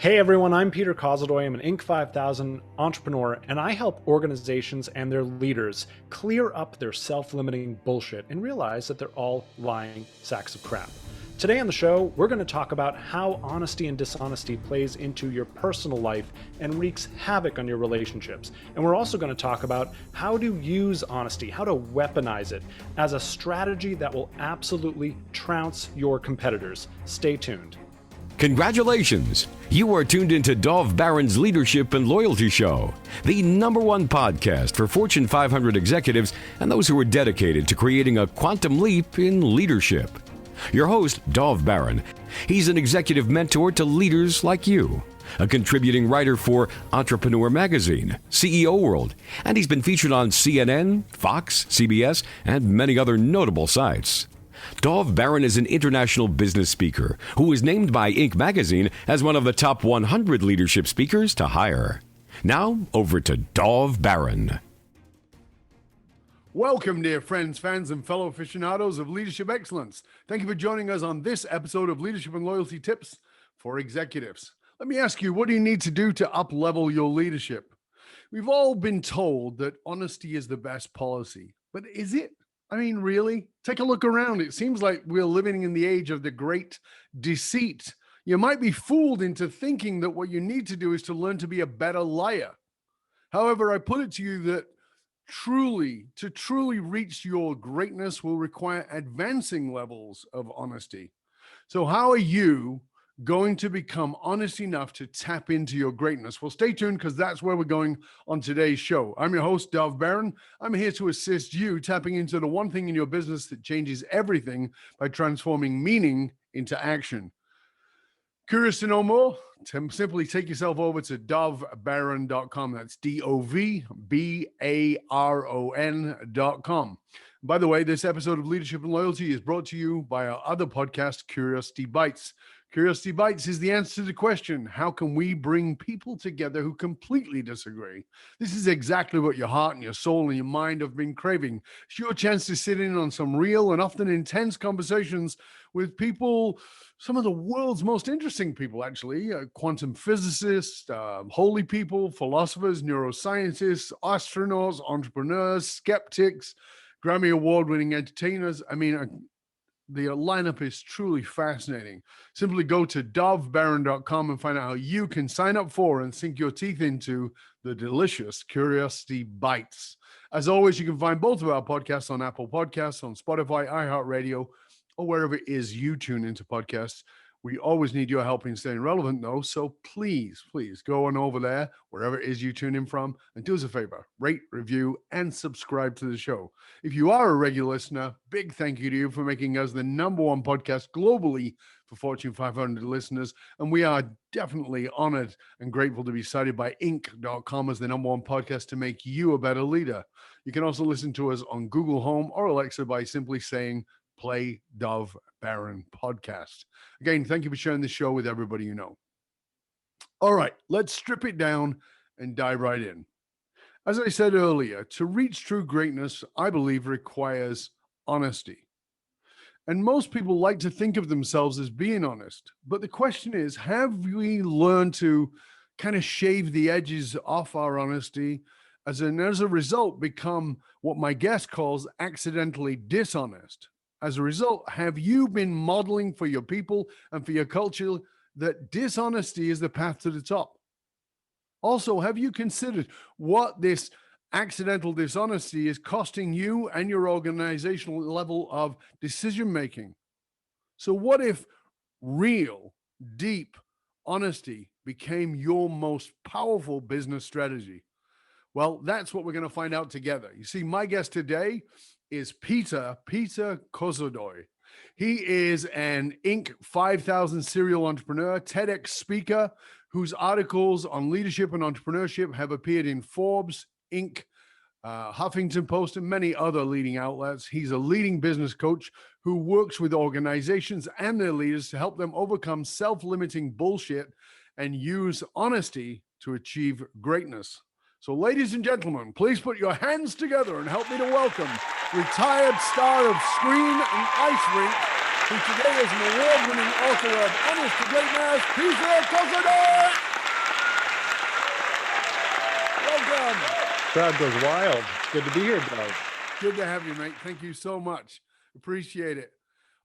Hey everyone, I'm Peter Kozodoy. I'm an Inc. 5000 entrepreneur, and I help organizations and their leaders clear up their self-limiting bullshit and realize that they're all lying sacks of crap. Today on the show, we're going to talk about how honesty and dishonesty plays into your personal life and wreaks havoc on your relationships. And we're also going to talk about how to use honesty, how to weaponize it as a strategy that will absolutely trounce your competitors. Stay tuned. Congratulations! You are tuned into Dov Baron's Leadership and Loyalty Show, the #1 podcast for Fortune 500 executives and those who are dedicated to creating a quantum leap in leadership. Your host, Dov Baron. He's an executive mentor to leaders like you, a contributing writer for Entrepreneur Magazine, CEO World, and he's been featured on CNN, Fox, CBS, and many other notable sites. Dov Baron is an international business speaker who was named by Inc. magazine as one of the top 100 leadership speakers to hire. Now, over to Dov Baron. Welcome, dear friends, fans, and fellow aficionados of leadership excellence. Thank you for joining us on this episode of Leadership and Loyalty Tips for Executives. Let me ask you, what do you need to do to up-level your leadership? We've all been told that honesty is the best policy, but is it? I mean, really? Take a look around. It seems like we're living in the age of the great deceit. You might be fooled into thinking that what you need to do is to learn to be a better liar. However, I put it to you that to truly reach your greatness will require advancing levels of honesty. So how are you going to become honest enough to tap into your greatness? Well, stay tuned, because that's where we're going on today's show. I'm your host, Dov Baron. I'm here to assist you tapping into the one thing in your business that changes everything by transforming meaning into action. Curious to know more? Simply take yourself over to dovbaron.com. That's DOVBARON.com. By the way, this episode of Leadership and Loyalty is brought to you by our other podcast, Curiosity Bites. Curiosity Bites is the answer to the question, how can we bring people together who completely disagree? This is exactly what your heart and your soul and your mind have been craving. It's your chance to sit in on some real and often intense conversations with people, some of the world's most interesting people, actually, quantum physicists, holy people, philosophers, neuroscientists, astronauts, entrepreneurs, skeptics, Grammy Award-winning entertainers. I mean, the lineup is truly fascinating. Simply go to dovbaron.com and find out how you can sign up for and sink your teeth into the delicious Curiosity Bites. As always, you can find both of our podcasts on Apple Podcasts, on Spotify, iHeartRadio, or wherever it is you tune into podcasts. We always need your help in staying relevant, though, so please go on over there, wherever it is you tune in from, and do us a favor, rate, review, and subscribe to the show. If you are a regular listener, big thank you to you for making us the #1 podcast globally for Fortune 500 listeners, and we are definitely honored and grateful to be cited by Inc.com as the #1 podcast to make you a better leader. You can also listen to us on Google Home or Alexa by simply saying, play Dov Baron podcast. Again, thank you for sharing this show with everybody you know. All right, let's strip it down and dive right in. As I said earlier, to reach true greatness, I believe, requires honesty. And most people like to think of themselves as being honest. But the question is, have we learned to kind of shave the edges off our honesty, as a result become what my guest calls accidentally dishonest? As a result, have you been modeling for your people and for your culture that dishonesty is the path to the top? Also, have you considered what this accidental dishonesty is costing you and your organizational level of decision-making? So what if real, deep honesty became your most powerful business strategy? Well, that's what we're going to find out together. You see, my guest today is Peter Kozodoy. He is an Inc. 5000 serial entrepreneur, TEDx speaker, whose articles on leadership and entrepreneurship have appeared in Forbes, Inc., Huffington Post, and many other leading outlets. He's a leading business coach who works with organizations and their leaders to help them overcome self-limiting bullshit and use honesty to achieve greatness. So ladies and gentlemen, please put your hands together and help me to welcome retired star of screen and ice rink, who today is an award-winning author of Honest to Greatness, Peter Kozodoy. Welcome. Crowd goes wild. Good to be here, Doug. Good to have you, mate. Thank you so much. Appreciate it.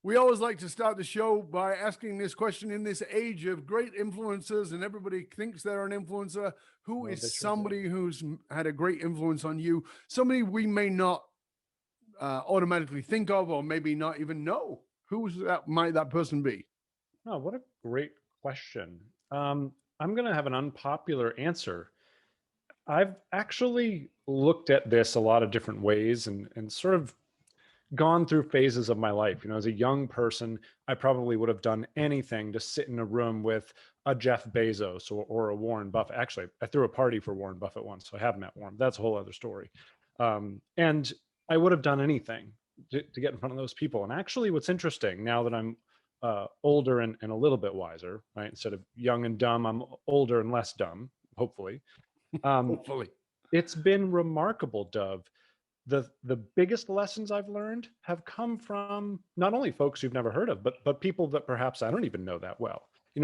We always like to start the show by asking this question. In this age of great influencers and everybody thinks they're an influencer, who is somebody who's had a great influence on you? Somebody we may not automatically think of, or maybe not even know. Might that person be? Oh, what a great question. I'm going to have an unpopular answer. I've actually looked at this a lot of different ways and sort of gone through phases of my life. As a young person, I probably would have done anything to sit in a room with a Jeff Bezos or a Warren Buffett. Actually, I threw a party for Warren Buffett once, so I have met Warren. That's a whole other story. And I would have done anything to get in front of those people. And actually, what's interesting now that I'm older and a little bit wiser, right? Instead of young and dumb, I'm older and less dumb, hopefully. Hopefully. It's been remarkable, Dove. The biggest lessons I've learned have come from not only folks you've never heard of, but people that perhaps I don't even know that well.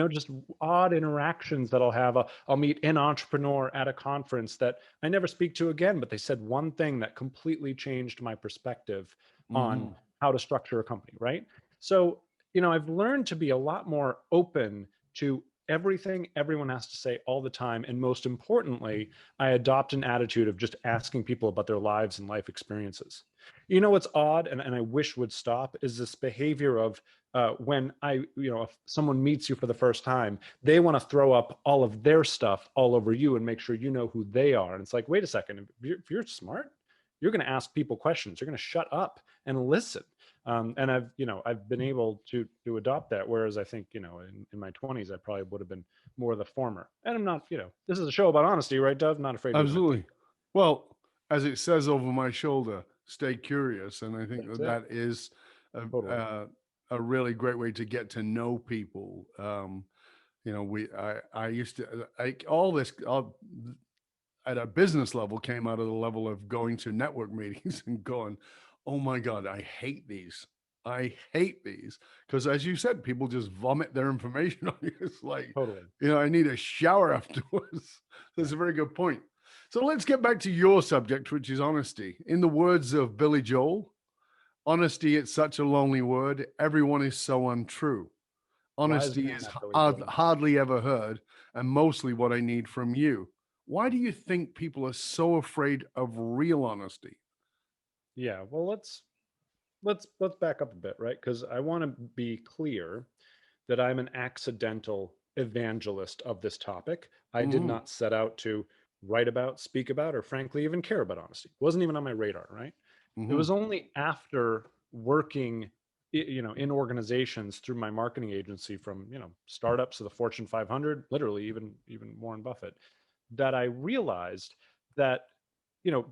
Just odd interactions that I'll have. I'll meet an entrepreneur at a conference that I never speak to again, but they said one thing that completely changed my perspective on how to structure a company, right? So, I've learned to be a lot more open to everything everyone has to say all the time. And most importantly, I adopt an attitude of just asking people about their lives and life experiences. What's odd and I wish would stop is this behavior of when if someone meets you for the first time, they want to throw up all of their stuff all over you and make sure you know who they are. And it's like, wait a second, if you're smart, you're going to ask people questions. You're going to shut up and listen. And I've been able to adopt that. Whereas I think, in my 20s, I probably would have been more the former. And I'm not, this is a show about honesty, right, Dov? Not afraid. Absolutely. Well, as it says over my shoulder, stay curious. And I think that is a really great way to get to know people. I used to, at a business level, came out of the level of going to network meetings and going, oh my God, I hate these. Because as you said, people just vomit their information on you. It's like, I need a shower afterwards. That's a very good point. So let's get back to your subject, which is honesty. In the words of Billy Joel, honesty, it's such a lonely word. Everyone is so untrue. Honesty is hardly ever heard, and mostly what I need from you. Why do you think people are so afraid of real honesty? Yeah, well, let's back up a bit, right? Because I want to be clear that I'm an accidental evangelist of this topic. I did not set out to write about, speak about, or frankly, even care about honesty. It wasn't even on my radar, right? It was only after working, in organizations through my marketing agency, from startups to the Fortune 500, literally even Warren Buffett, that I realized that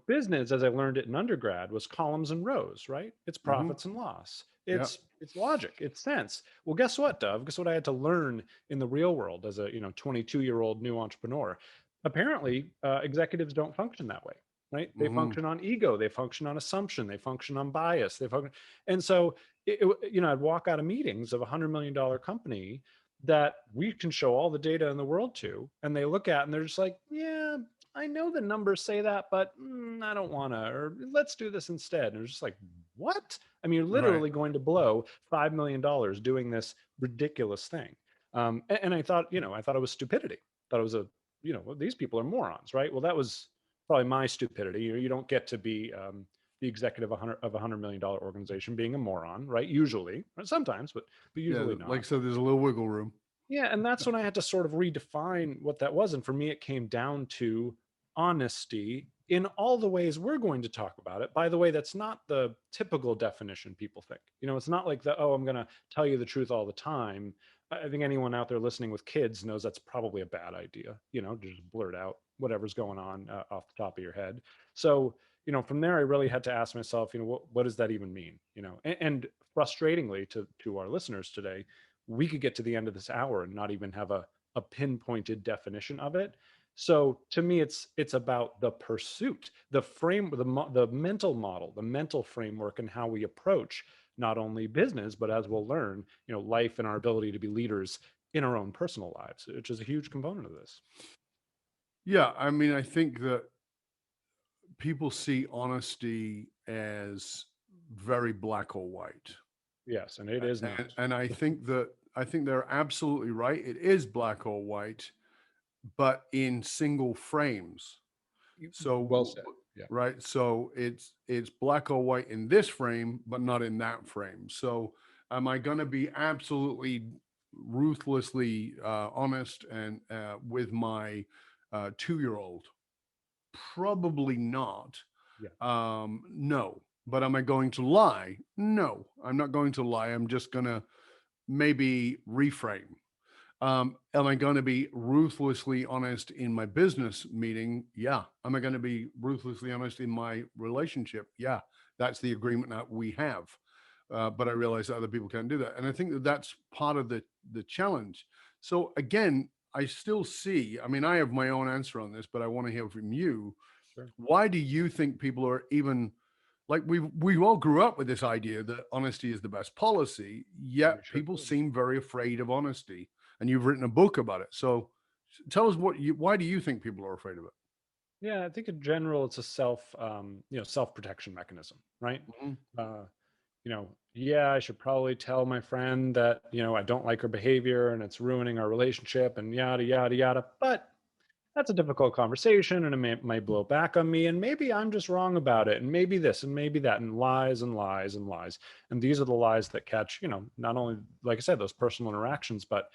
business, as I learned it in undergrad, was columns and rows, right? It's profits and loss. It's logic. It's sense. Well, guess what, Dov? Guess what I had to learn in the real world as a 22-year-old new entrepreneur? Apparently, executives don't function that way, right? They function on ego. They function on assumption. They function on bias. And so, I'd walk out of meetings of $100 million company that we can show all the data in the world to, and they look at and they're just like, yeah, I know the numbers say that, but I don't want to, or let's do this instead. And it's just like, what? I mean, you're literally going to blow $5 million doing this ridiculous thing. And I thought, it was stupidity. Thought it was these people are morons, right? Well, that was probably my stupidity. You don't get to be the executive of a $100 million organization being a moron, right? Usually, sometimes, but usually not. Like, so there's a little wiggle room. Yeah. And that's when I had to sort of redefine what that was. And for me, it came down to honesty in all the ways we're going to talk about it. By the way, that's not the typical definition people think. It's not like I'm going to tell you the truth all the time. I think anyone out there listening with kids knows that's probably a bad idea, just blurt out whatever's going on off the top of your head. So, from there, I really had to ask myself, what does that even mean? And frustratingly to our listeners today, we could get to the end of this hour and not even have a pinpointed definition of it. So to me, it's about the pursuit, the mental model, the mental framework, and how we approach not only business, but as we'll learn, life and our ability to be leaders in our own personal lives, which is a huge component of this. Yeah, I mean, I think that people see honesty as very black or white. Yes, and it is not. And I think they're absolutely right. It is black or white, but in single frames. Well So said. Yeah. right, so it's black or white in this frame, but not in that frame. So am I going to be absolutely ruthlessly honest and with my 2-year-old? Probably not. Yeah. No. But am I going to lie? No, I'm not going to lie. I'm just going to maybe reframe. Am I going to be ruthlessly honest in my business meeting? Yeah. Am I going to be ruthlessly honest in my relationship? Yeah. That's the agreement that we have. But I realize that other people can't do that, and I think that that's part of the challenge. So again, I still see. I mean, I have my own answer on this, but I want to hear from you. Sure. Why do you think people are even like we all grew up with this idea that honesty is the best policy, yet We sure people did. seem very afraid of honesty, and you've written a book about it. So tell us why do you think people are afraid of it? Yeah, I think in general it's a self-protection mechanism, right? Mhm. Uh, yeah, I should probably tell my friend that, I don't like her behavior and it's ruining our relationship and yada, yada, yada. But that's a difficult conversation and it might blow back on me. And maybe I'm just wrong about it. And maybe this and maybe that, and lies and lies and lies. And these are the lies that catch, not only, like I said, those personal interactions, but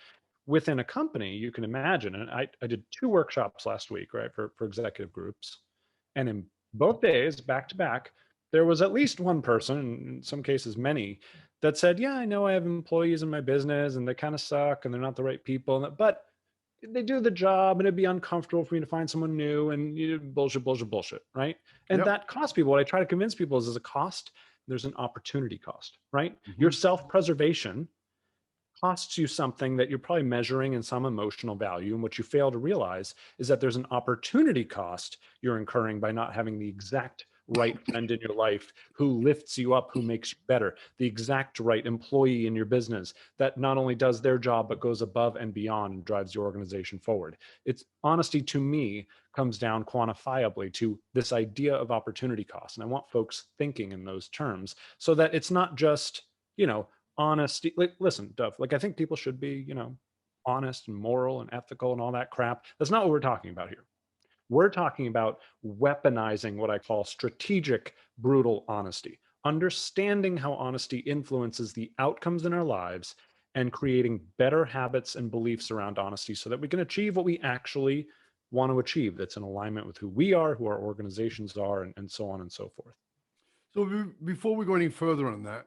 within a company, you can imagine. And I did 2 workshops last week, right, for executive groups. And in both days, back to back, there was at least one person, in some cases many, that said, yeah, I know I have employees in my business and they kind of suck and they're not the right people, but they do the job and it'd be uncomfortable for me to find someone new and bullshit, bullshit, bullshit, right? And Yep. that costs people. What I try to convince people is there's a cost, there's an opportunity cost, right? Your Mhm. self-preservation costs you something that you're probably measuring in some emotional value. And what you fail to realize is that there's an opportunity cost you're incurring by not having the exact right friend in your life who lifts you up, who makes you better, the exact right employee in your business that not only does their job, but goes above and beyond and drives your organization forward. It's honesty to me comes down quantifiably to this idea of opportunity cost. And I want folks thinking in those terms so that it's not just, honesty. Like, listen, Dove, like I think people should be, honest and moral and ethical and all that crap. That's not what we're talking about here. We're talking about weaponizing what I call strategic, brutal honesty, understanding how honesty influences the outcomes in our lives and creating better habits and beliefs around honesty so that we can achieve what we actually want to achieve that's in alignment with who we are, who our organizations are, and so on and so forth. So before we go any further on that,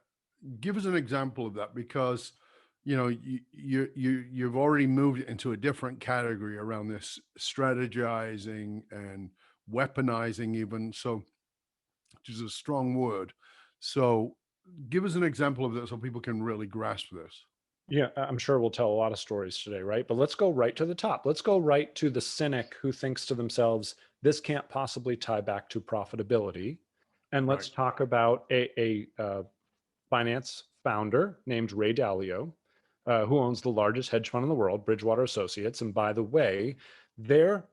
give us an example of that, because you've already moved into a different category around this strategizing and weaponizing even, so which is a strong word. So give us an example of that so people can really grasp this. Yeah, I'm sure we'll tell a lot of stories today, right? But let's go right to the top. Let's go right to the cynic who thinks to themselves, this can't possibly tie back to profitability. And Right. let's talk about a finance founder named Ray Dalio, who owns the largest hedge fund in the world, Bridgewater Associates. And by the way, their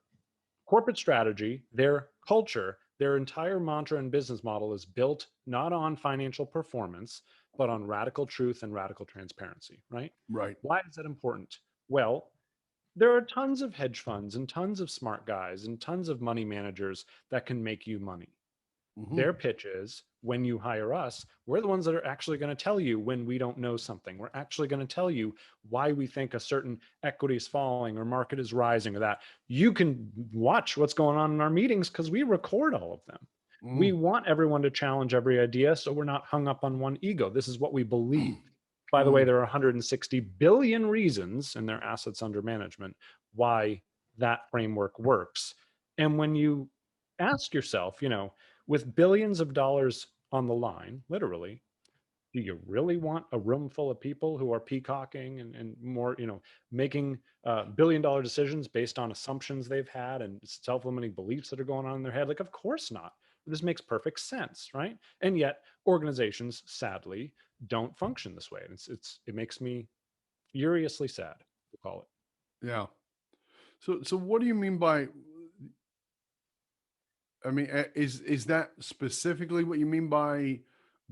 corporate strategy, their culture, their entire mantra and business model is built not on financial performance, but on radical truth and radical transparency, right? Right. Why is that important? Well, there are tons of hedge funds and tons of smart guys and tons of money managers that can make you money. Hmm. Their pitch is when you hire us, we're the ones that are actually going to tell you when we don't know something. We're actually going to tell you why we think a certain equity is falling or market is rising or that. You can watch what's going on in our meetings because we record all of them. We want everyone to challenge every idea so we're not hung up on one ego. This is what we believe. By the way, there are 160 billion reasons in their assets under management why that framework works. And when you ask yourself, with billions of dollars on the line, literally, do you really want a room full of people who are peacocking and more, making billion-dollar decisions based on assumptions they've had and self-limiting beliefs that are going on in their head? Like, of course not, this makes perfect sense, right? And yet organizations sadly don't function this way. And it makes me furiously sad, we'll call it. Yeah. So what do you mean by, I mean, is that specifically what you mean by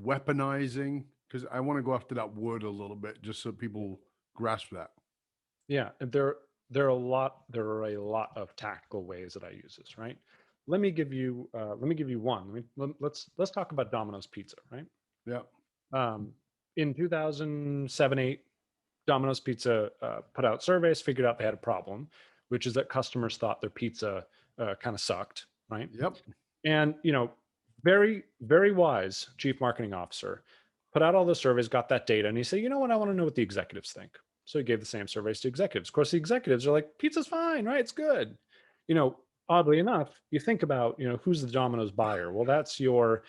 weaponizing? Because I want to go after that word a little bit, just so people grasp that. Yeah, and there are a lot of tactical ways that I use this, right? Let me give you one. Let's talk about Domino's Pizza, right? Yeah. In 2007, 8, Domino's Pizza put out surveys, figured out they had a problem, which is that customers thought their pizza kind of sucked, right? Yep. And very, very wise chief marketing officer put out all the surveys, got that data, and he said, you know what, I want to know what the executives think. So he gave the same surveys to executives. Of course, the executives are like, pizza's fine, right? It's good. Oddly enough, you think about, who's the Domino's buyer? Well, that's your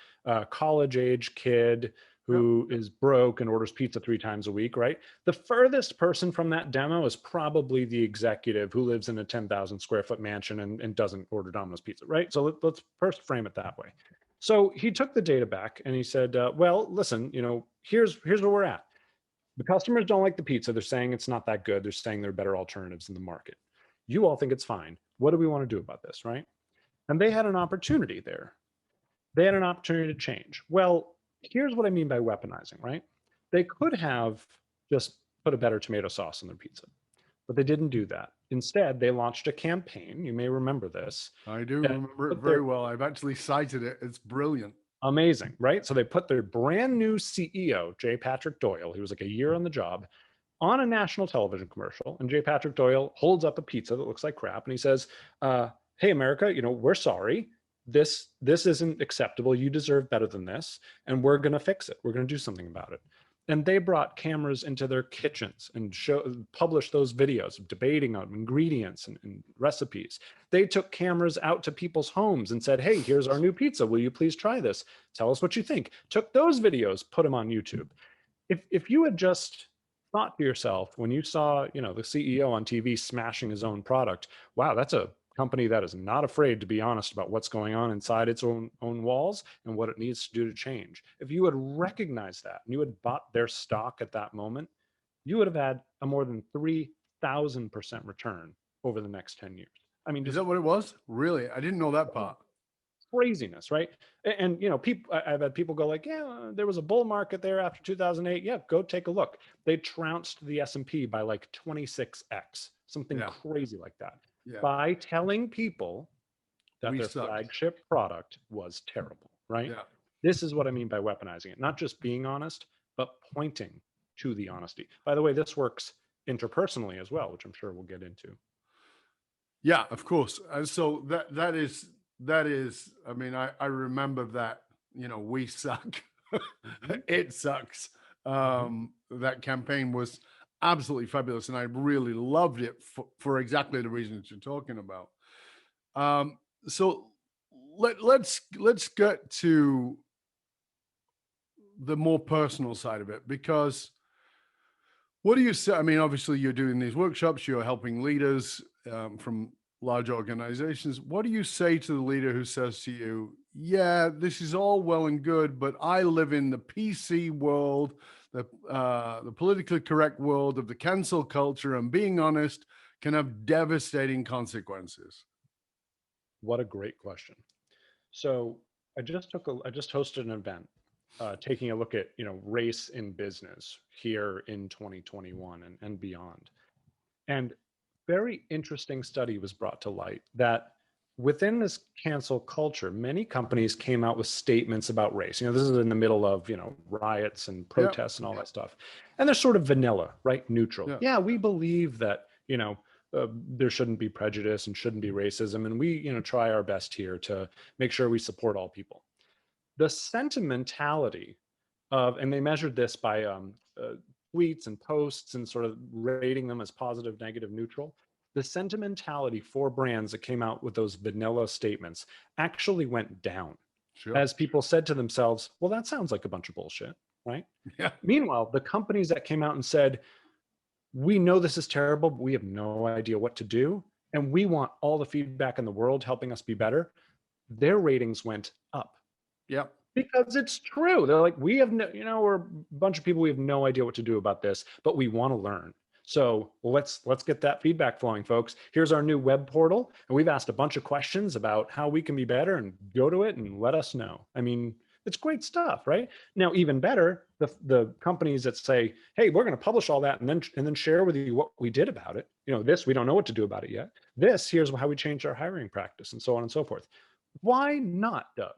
college age kid who is broke and orders pizza 3 times a week, right? The furthest person from that demo is probably the executive who lives in a 10,000 square foot mansion and doesn't order Domino's pizza, right? So let's first frame it that way. So he took the data back and he said, well, listen, here's where we're at. The customers don't like the pizza. They're saying it's not that good. They're saying there are better alternatives in the market. You all think it's fine. What do we want to do about this, right? And they had an opportunity there. They had an opportunity to change. Well, here's what I mean by weaponizing, right? They could have just put a better tomato sauce on their pizza, but they didn't do that. Instead, they launched a campaign. You may remember this. I do remember it very well. I've actually cited it. It's brilliant. Amazing, right? So they put their brand new CEO, J. Patrick Doyle, he was like a year on the job, on a national television commercial. And J. Patrick Doyle holds up a pizza that looks like crap. And he says, hey, America, we're sorry. This isn't acceptable. You deserve better than this. And we're going to fix it. We're going to do something about it. And they brought cameras into their kitchens and published those videos of debating on ingredients and recipes. They took cameras out to people's homes and said, hey, here's our new pizza. Will you please try this? Tell us what you think. Took those videos, put them on YouTube. If you had just thought to yourself when you saw, the CEO on TV smashing his own product, wow, that's a company that is not afraid to be honest about what's going on inside its own walls and what it needs to do to change. If you had recognized that and you had bought their stock at that moment, you would have had a more than 3,000% return over the next 10 years. I mean, is that what it was? Really? I didn't know that part. Craziness, right? And people, I've had people go like, yeah, there was a bull market there after 2008. Yeah, go take a look. They trounced the S&P by like 26x, something crazy like that. Yeah. By telling people that their flagship product was terrible, right? Yeah. This is what I mean by weaponizing it. Not just being honest, but pointing to the honesty. By the way, this works interpersonally as well, which I'm sure we'll get into. Yeah, of course. So that is, I mean, I remember that, we suck. It sucks. That campaign was absolutely fabulous, and I really loved it for exactly the reasons you're talking about. So let's get to the more personal side of it, because what do you say? I mean, obviously you're doing these workshops, you're helping leaders from large organizations. What do you say to the leader who says to you, yeah, this is all well and good, but I live in the PC world, the politically correct world of the cancel culture, and being honest can have devastating consequences? What a great question. So I just hosted an event taking a look at race in business here in 2021 and beyond. And very interesting study was brought to light that within this cancel culture, many companies came out with statements about race. This is in the middle of, riots and protests and all that stuff. And they're sort of vanilla, right? Neutral. Yeah, we believe that, there shouldn't be prejudice and shouldn't be racism. And we, try our best here to make sure we support all people. The sentimentality of, and they measured this by tweets and posts and sort of rating them as positive, negative, neutral. The sentimentality for brands that came out with those vanilla statements actually went down. Sure. As people said to themselves, well, that sounds like a bunch of bullshit, right? Yeah. Meanwhile, the companies that came out and said, we know this is terrible, but we have no idea what to do, and we want all the feedback in the world helping us be better, their ratings went up. Yep. Because it's true. They're like, we have no, we're a bunch of people, we have no idea what to do about this, but we want to learn. So let's get that feedback flowing, folks. Here's our new web portal, and we've asked a bunch of questions about how we can be better, and go to it and let us know. I mean, it's great stuff, right? Now, even better, the companies that say, hey, we're going to publish all that and then share with you what we did about it. This, we don't know what to do about it yet. This, here's how we changed our hiring practice, and so on and so forth. Why not, Dove?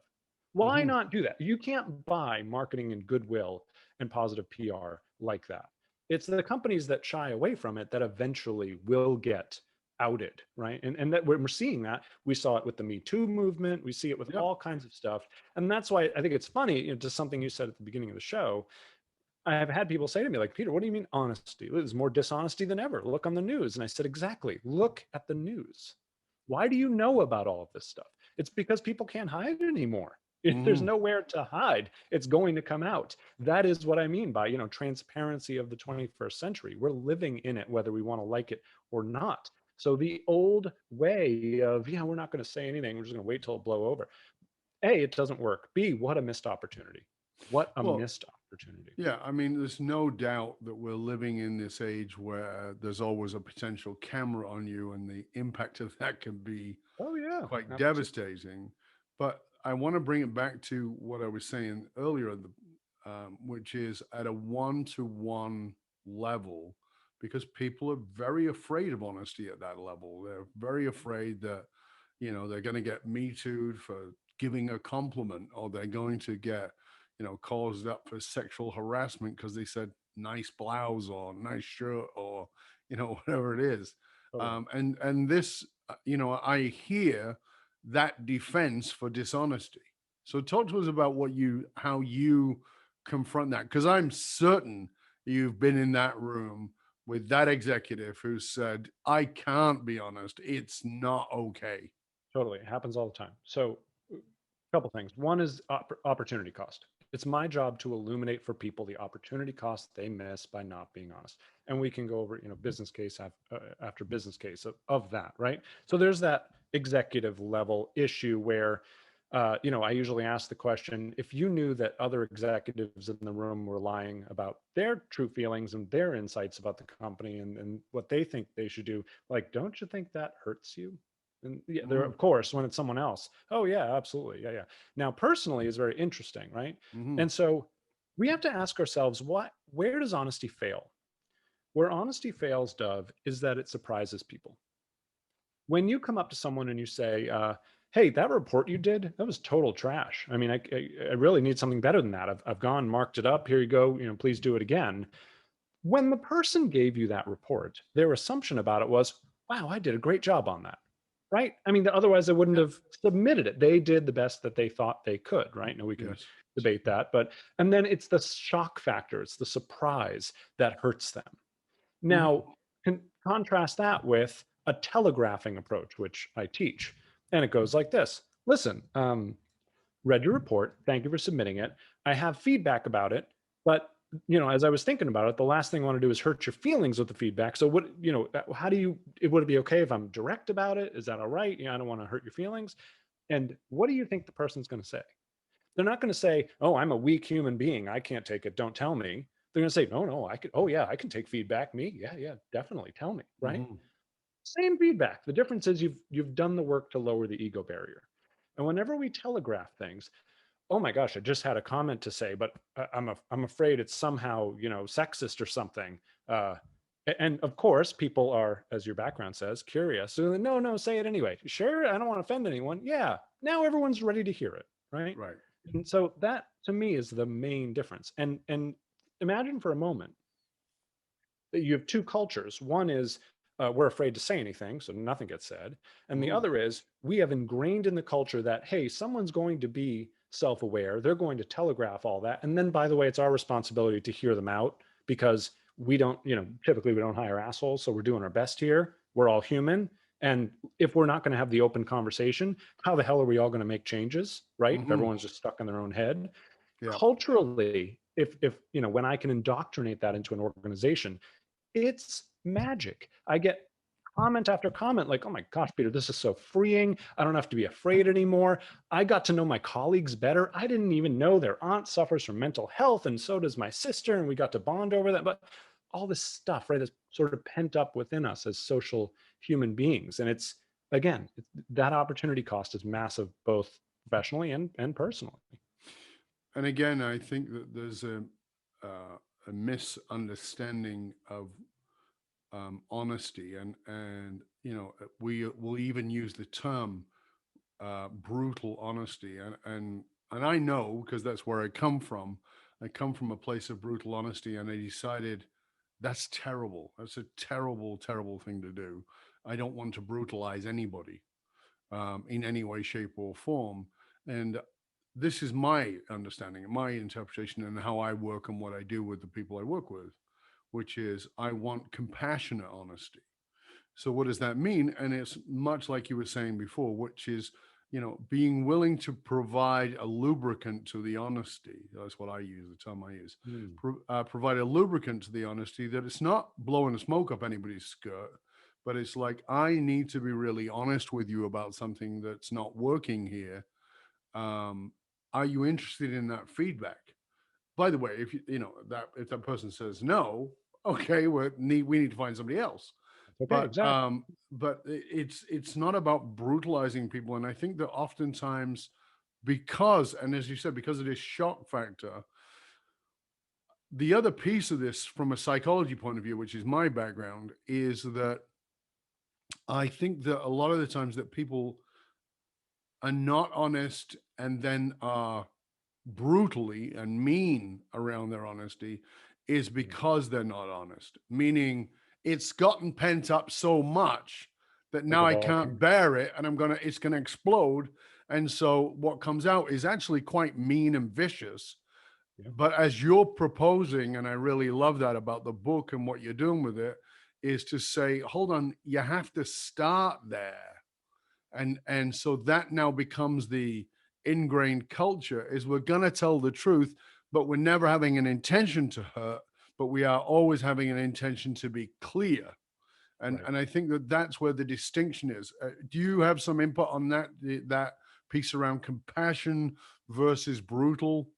Why Mhm. not do that? You can't buy marketing and goodwill and positive PR like that. It's the companies that shy away from it that eventually will get outed, right? And that we're seeing that. We saw it with the Me Too movement. We see it with Yep. all kinds of stuff. And that's why I think it's funny, just something you said at the beginning of the show. I have had people say to me, like, Peter, what do you mean honesty? There's more dishonesty than ever. Look on the news. And I said, exactly. Look at the news. Why do you know about all of this stuff? It's because people can't hide anymore. There's Mhm. nowhere to hide. It's going to come out. That is what I mean by, transparency of the 21st century. We're living in it, whether we want to like it or not. So the old way of, we're not going to say anything. We're just going to wait till it blow over. A, it doesn't work. B, what a missed opportunity. What a Well, missed opportunity. yeah, I mean, there's no doubt that we're living in this age where there's always a potential camera on you, and the impact of that can be Oh yeah, quite absolutely. devastating. But I want to bring it back to what I was saying earlier, which is at a one-to-one level, because people are very afraid of honesty at that level. They're very afraid that, they're going to get Me Too'd for giving a compliment, or they're going to get, caused up for sexual harassment because they said nice blouse or nice shirt or, whatever it is. Totally. And this, I hear that defense for dishonesty. So talk to us about how you confront that, because I'm certain you've been in that room with that executive who said, I can't be honest, it's not okay. Totally. It happens all the time. So, a couple things. One is opportunity cost. It's my job to illuminate for people the opportunity cost they miss by not being honest. And we can go over, business case after business case of that, right? So there's that executive level issue where, I usually ask the question, if you knew that other executives in the room were lying about their true feelings and their insights about the company and what they think they should do, like, don't you think that hurts you? And yeah, there, Mm-hmm. of course, when it's someone else. Oh yeah, absolutely. Yeah, yeah. Now, personally is very interesting, right? Mm-hmm. And so we have to ask ourselves, where does honesty fail? Where honesty fails, Dove, is that it surprises people. When you come up to someone and you say, hey, that report you did, that was total trash. I mean, I really need something better than that. I've gone, marked it up. Here you go. Please do it again. When the person gave you that report, their assumption about it was, wow, I did a great job on that. Right? I mean, otherwise they wouldn't Yep. have submitted it. They did the best that they thought they could, right? Now we can Yes. debate that, and then it's the shock factor, it's the surprise that hurts them. Mm-hmm. Now, contrast that with a telegraphing approach, which I teach. And it goes like this. Listen, read your report. Thank you for submitting it. I have feedback about it, but as I was thinking about it, the last thing I want to do is hurt your feelings with the feedback. So what, how do you, would it be okay if I'm direct about it? Is that all right? I don't want to hurt your feelings. And what do you think the person's going to say? They're not going to say, oh, I'm a weak human being. I can't take it. Don't tell me. They're going to say, no, no, I could. Oh yeah, I can take feedback. Me. Yeah, yeah, definitely. Tell me. Right. Mm-hmm. Same feedback. The difference is you've done the work to lower the ego barrier. And whenever we telegraph things, oh my gosh, I just had a comment to say, but I'm afraid it's somehow, sexist or something. And of course, people are, as your background says, curious. So no, no, say it anyway. Sure, I don't want to offend anyone. Yeah, now everyone's ready to hear it, right? Right. And so that to me is the main difference. And imagine for a moment that you have two cultures. One is we're afraid to say anything, so nothing gets said. And the Mm-hmm. other is we have ingrained in the culture that, hey, someone's going to be self aware. They're going to telegraph all that. And then, by the way, it's our responsibility to hear them out because we don't, typically we don't hire assholes. So we're doing our best here. We're all human. And if we're not going to have the open conversation, how the hell are we all going to make changes, right? If Mm-hmm. everyone's just stuck in their own head. Yeah. Culturally, if when I can indoctrinate that into an organization, it's magic. I get comment after comment, like, oh my gosh, Peter, this is so freeing. I don't have to be afraid anymore. I got to know my colleagues better. I didn't even know their aunt suffers from mental health, and so does my sister, and we got to bond over that. But all this stuff, right, is sort of pent up within us as social human beings. And it's, again, that opportunity cost is massive, both professionally and personally. And again, I think that there's a misunderstanding of honesty, and we will even use the term brutal honesty, and I know, because that's where I come from. I come from a place of brutal honesty, and I decided that's terrible. That's a terrible, terrible thing to do. I don't want to brutalize anybody in any way, shape, or form. And this is my understanding, my interpretation, and how I work and what I do with the people I work with, which is I want compassionate honesty. So what does that mean? And it's much like you were saying before, which is, being willing to provide a lubricant to the honesty. That's what I use, the term I use. Provide a lubricant to the honesty, that it's not blowing smoke up anybody's skirt, but it's like, I need to be really honest with you about something that's not working here. Are you interested in that feedback? By the way, if if that person says no, okay, we need to find somebody else. Okay, exactly. But it's not about brutalizing people, and I think that oftentimes, because, and as you said, because of this shock factor, the other piece of this from a psychology point of view, which is my background, is that I think that a lot of the times that people are not honest and then are brutally and mean around their honesty is because they're not honest, meaning it's gotten pent up so much that Like now a I can't volcano. bear it, and it's gonna explode. And so what comes out is actually quite mean and vicious. Yeah. But as you're proposing, and I really love that about the book and what you're doing with it, is to say, hold on, you have to start there. And so that now becomes the ingrained culture, is we're going to tell the truth, but we're never having an intention to hurt, but we are always having an intention to be clear. And Right. and I think that that's where the distinction is. Do you have some input on that piece around compassion versus brutal?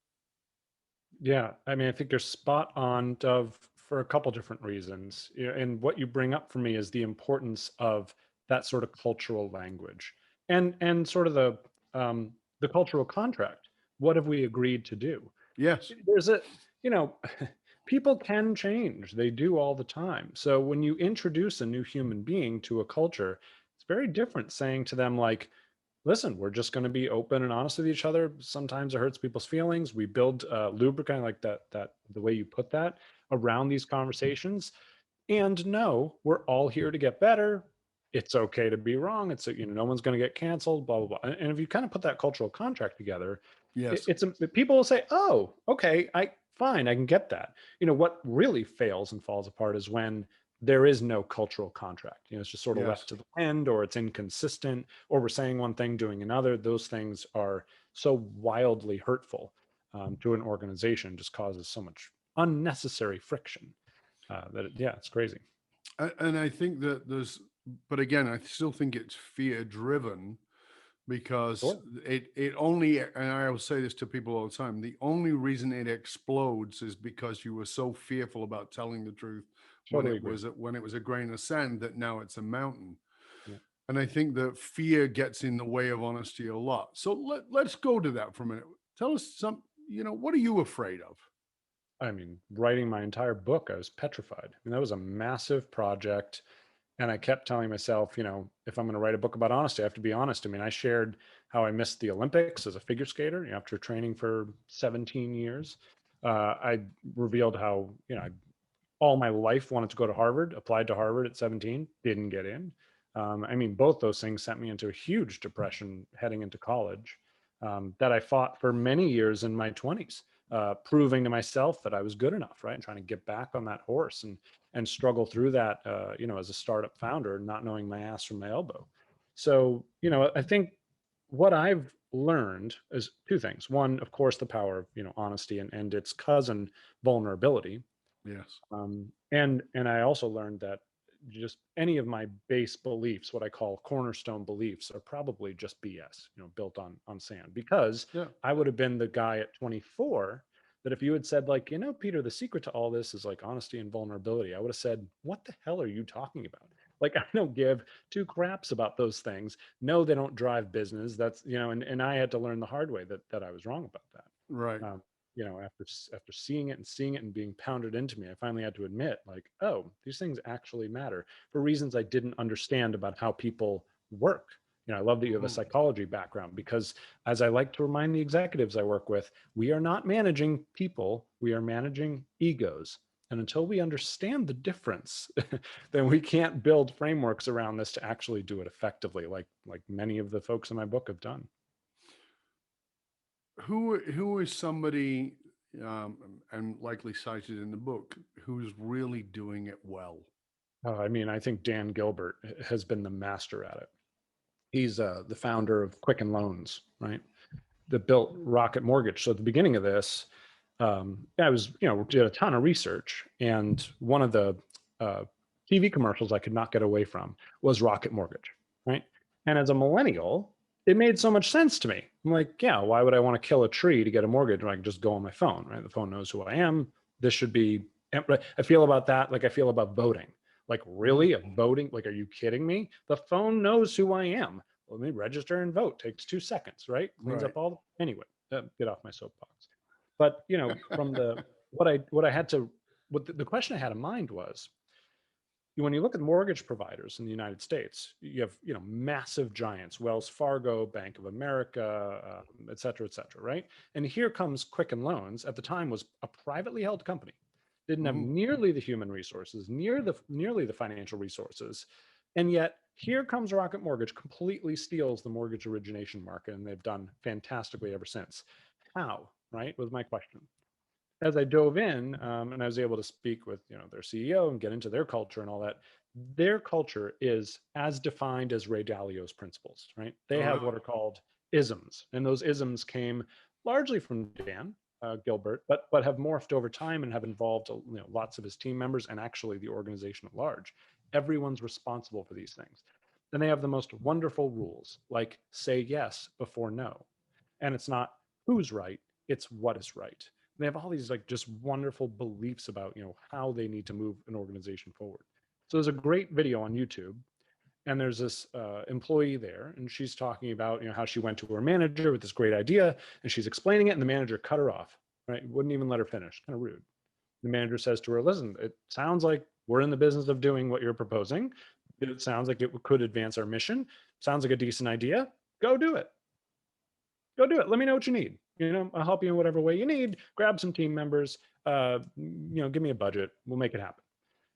Yeah, I mean, I think you're spot on, Dove, for a couple different reasons. And what you bring up for me is the importance of that sort of cultural language, and sort of the cultural contract. What have we agreed to do? Yes. There's a, you know, people can change. They do all the time. So when you introduce a new human being to a culture, it's very different saying to them, like, listen, we're just going to be open and honest with each other. Sometimes it hurts people's feelings. We build lubricant, like that the way you put that, around these conversations. And no, we're all here to get better. It's okay to be wrong. It's, no one's going to get canceled, blah, blah, blah. And if you kind of put that cultural contract together, Yes. people will say, oh, okay, I can get that. What really fails and falls apart is when there is no cultural contract. It's just sort of Yes. left to the wind, or it's inconsistent, or we're saying one thing, doing another. Those things are so wildly hurtful to an organization, just causes so much unnecessary friction yeah, it's crazy. And I think that but again, I still think it's fear driven, because Sure. it only, and I will say this to people all the time, the only reason it explodes is because you were so fearful about telling the truth when Totally it agree. was a grain of sand, that now it's a mountain. Yeah. And I think that fear gets in the way of honesty a lot. So let's go to that for a minute. Tell us what are you afraid of? I mean, writing my entire book, I was petrified. I mean, that was a massive project. And I kept telling myself, if I'm going to write a book about honesty, I have to be honest. I mean, I shared how I missed the Olympics as a figure skater after training for 17 years. I revealed how, I all my life wanted to go to Harvard, applied to Harvard at 17, didn't get in. I mean, both those things sent me into a huge depression heading into college, that I fought for many years in my 20s, proving to myself that I was good enough, right? And trying to get back on that horse and struggle through that, as a startup founder, not knowing my ass from my elbow. So, I think what I've learned is two things. One, of course, the power of, honesty and its cousin, vulnerability. Yes. And I also learned that just any of my base beliefs, what I call cornerstone beliefs, are probably just BS, built on sand. Because Yeah. I would have been the guy at 24 that if you had said like, Peter, the secret to all this is like honesty and vulnerability, I would have said, what the hell are you talking about? Like, I don't give two craps about those things. No, they don't drive business. That's, and I had to learn the hard way that I was wrong about that. Right. After seeing it and being pounded into me, I finally had to admit, like, oh, these things actually matter for reasons I didn't understand about how people work. I love that you have a psychology background, because as I like to remind the executives I work with, we are not managing people, we are managing egos. And until we understand the difference, then we can't build frameworks around this to actually do it effectively, like many of the folks in my book have done. Who is somebody, and likely cited in the book, who's really doing it well? I think Dan Gilbert has been the master at it. He's the founder of Quicken Loans, right? That built Rocket Mortgage. So at the beginning of this, I was, did a ton of research, and one of the TV commercials I could not get away from was Rocket Mortgage, right? And as a millennial, it made so much sense to me. I'm like, yeah, why would I want to kill a tree to get a mortgage when I can just go on my phone, right? The phone knows who I am. This should be, I feel about that like I feel about voting. Like, really? Voting? Like, are you kidding me? The phone knows who I am. Let me register and vote. Takes 2 seconds, right? Cleans up all anyway. Get off my soapbox. But from the the question I had in mind was, when you look at mortgage providers in the United States, you have massive giants, Wells Fargo, Bank of America, et cetera, right? And here comes Quicken Loans. At the time, was a privately held company. Didn't have nearly the human resources, nearly the financial resources. And yet here comes Rocket Mortgage, completely steals the mortgage origination market, and they've done fantastically ever since. How, right, was my question. As I dove in, and I was able to speak with their CEO and get into their culture and all that, their culture is as defined as Ray Dalio's principles, right? They have what are called isms, and those isms came largely from Dan Gilbert, but have morphed over time and have involved lots of his team members and actually the organization at large. Everyone's responsible for these things. Then they have the most wonderful rules, like say yes before no. And it's not who's right, it's what is right. They have all these like just wonderful beliefs about how they need to move an organization forward. So there's a great video on YouTube, and there's this employee there, and she's talking about how she went to her manager with this great idea, and she's explaining it, and the manager cut her off, right? Wouldn't even let her finish. Kind of rude. The manager says to her, listen, it sounds like we're in the business of doing what you're proposing. It sounds like it could advance our mission. Sounds like a decent idea. Go do it. Go do it. Let me know what you need. I'll help you in whatever way you need. Grab some team members. Give me a budget. We'll make it happen.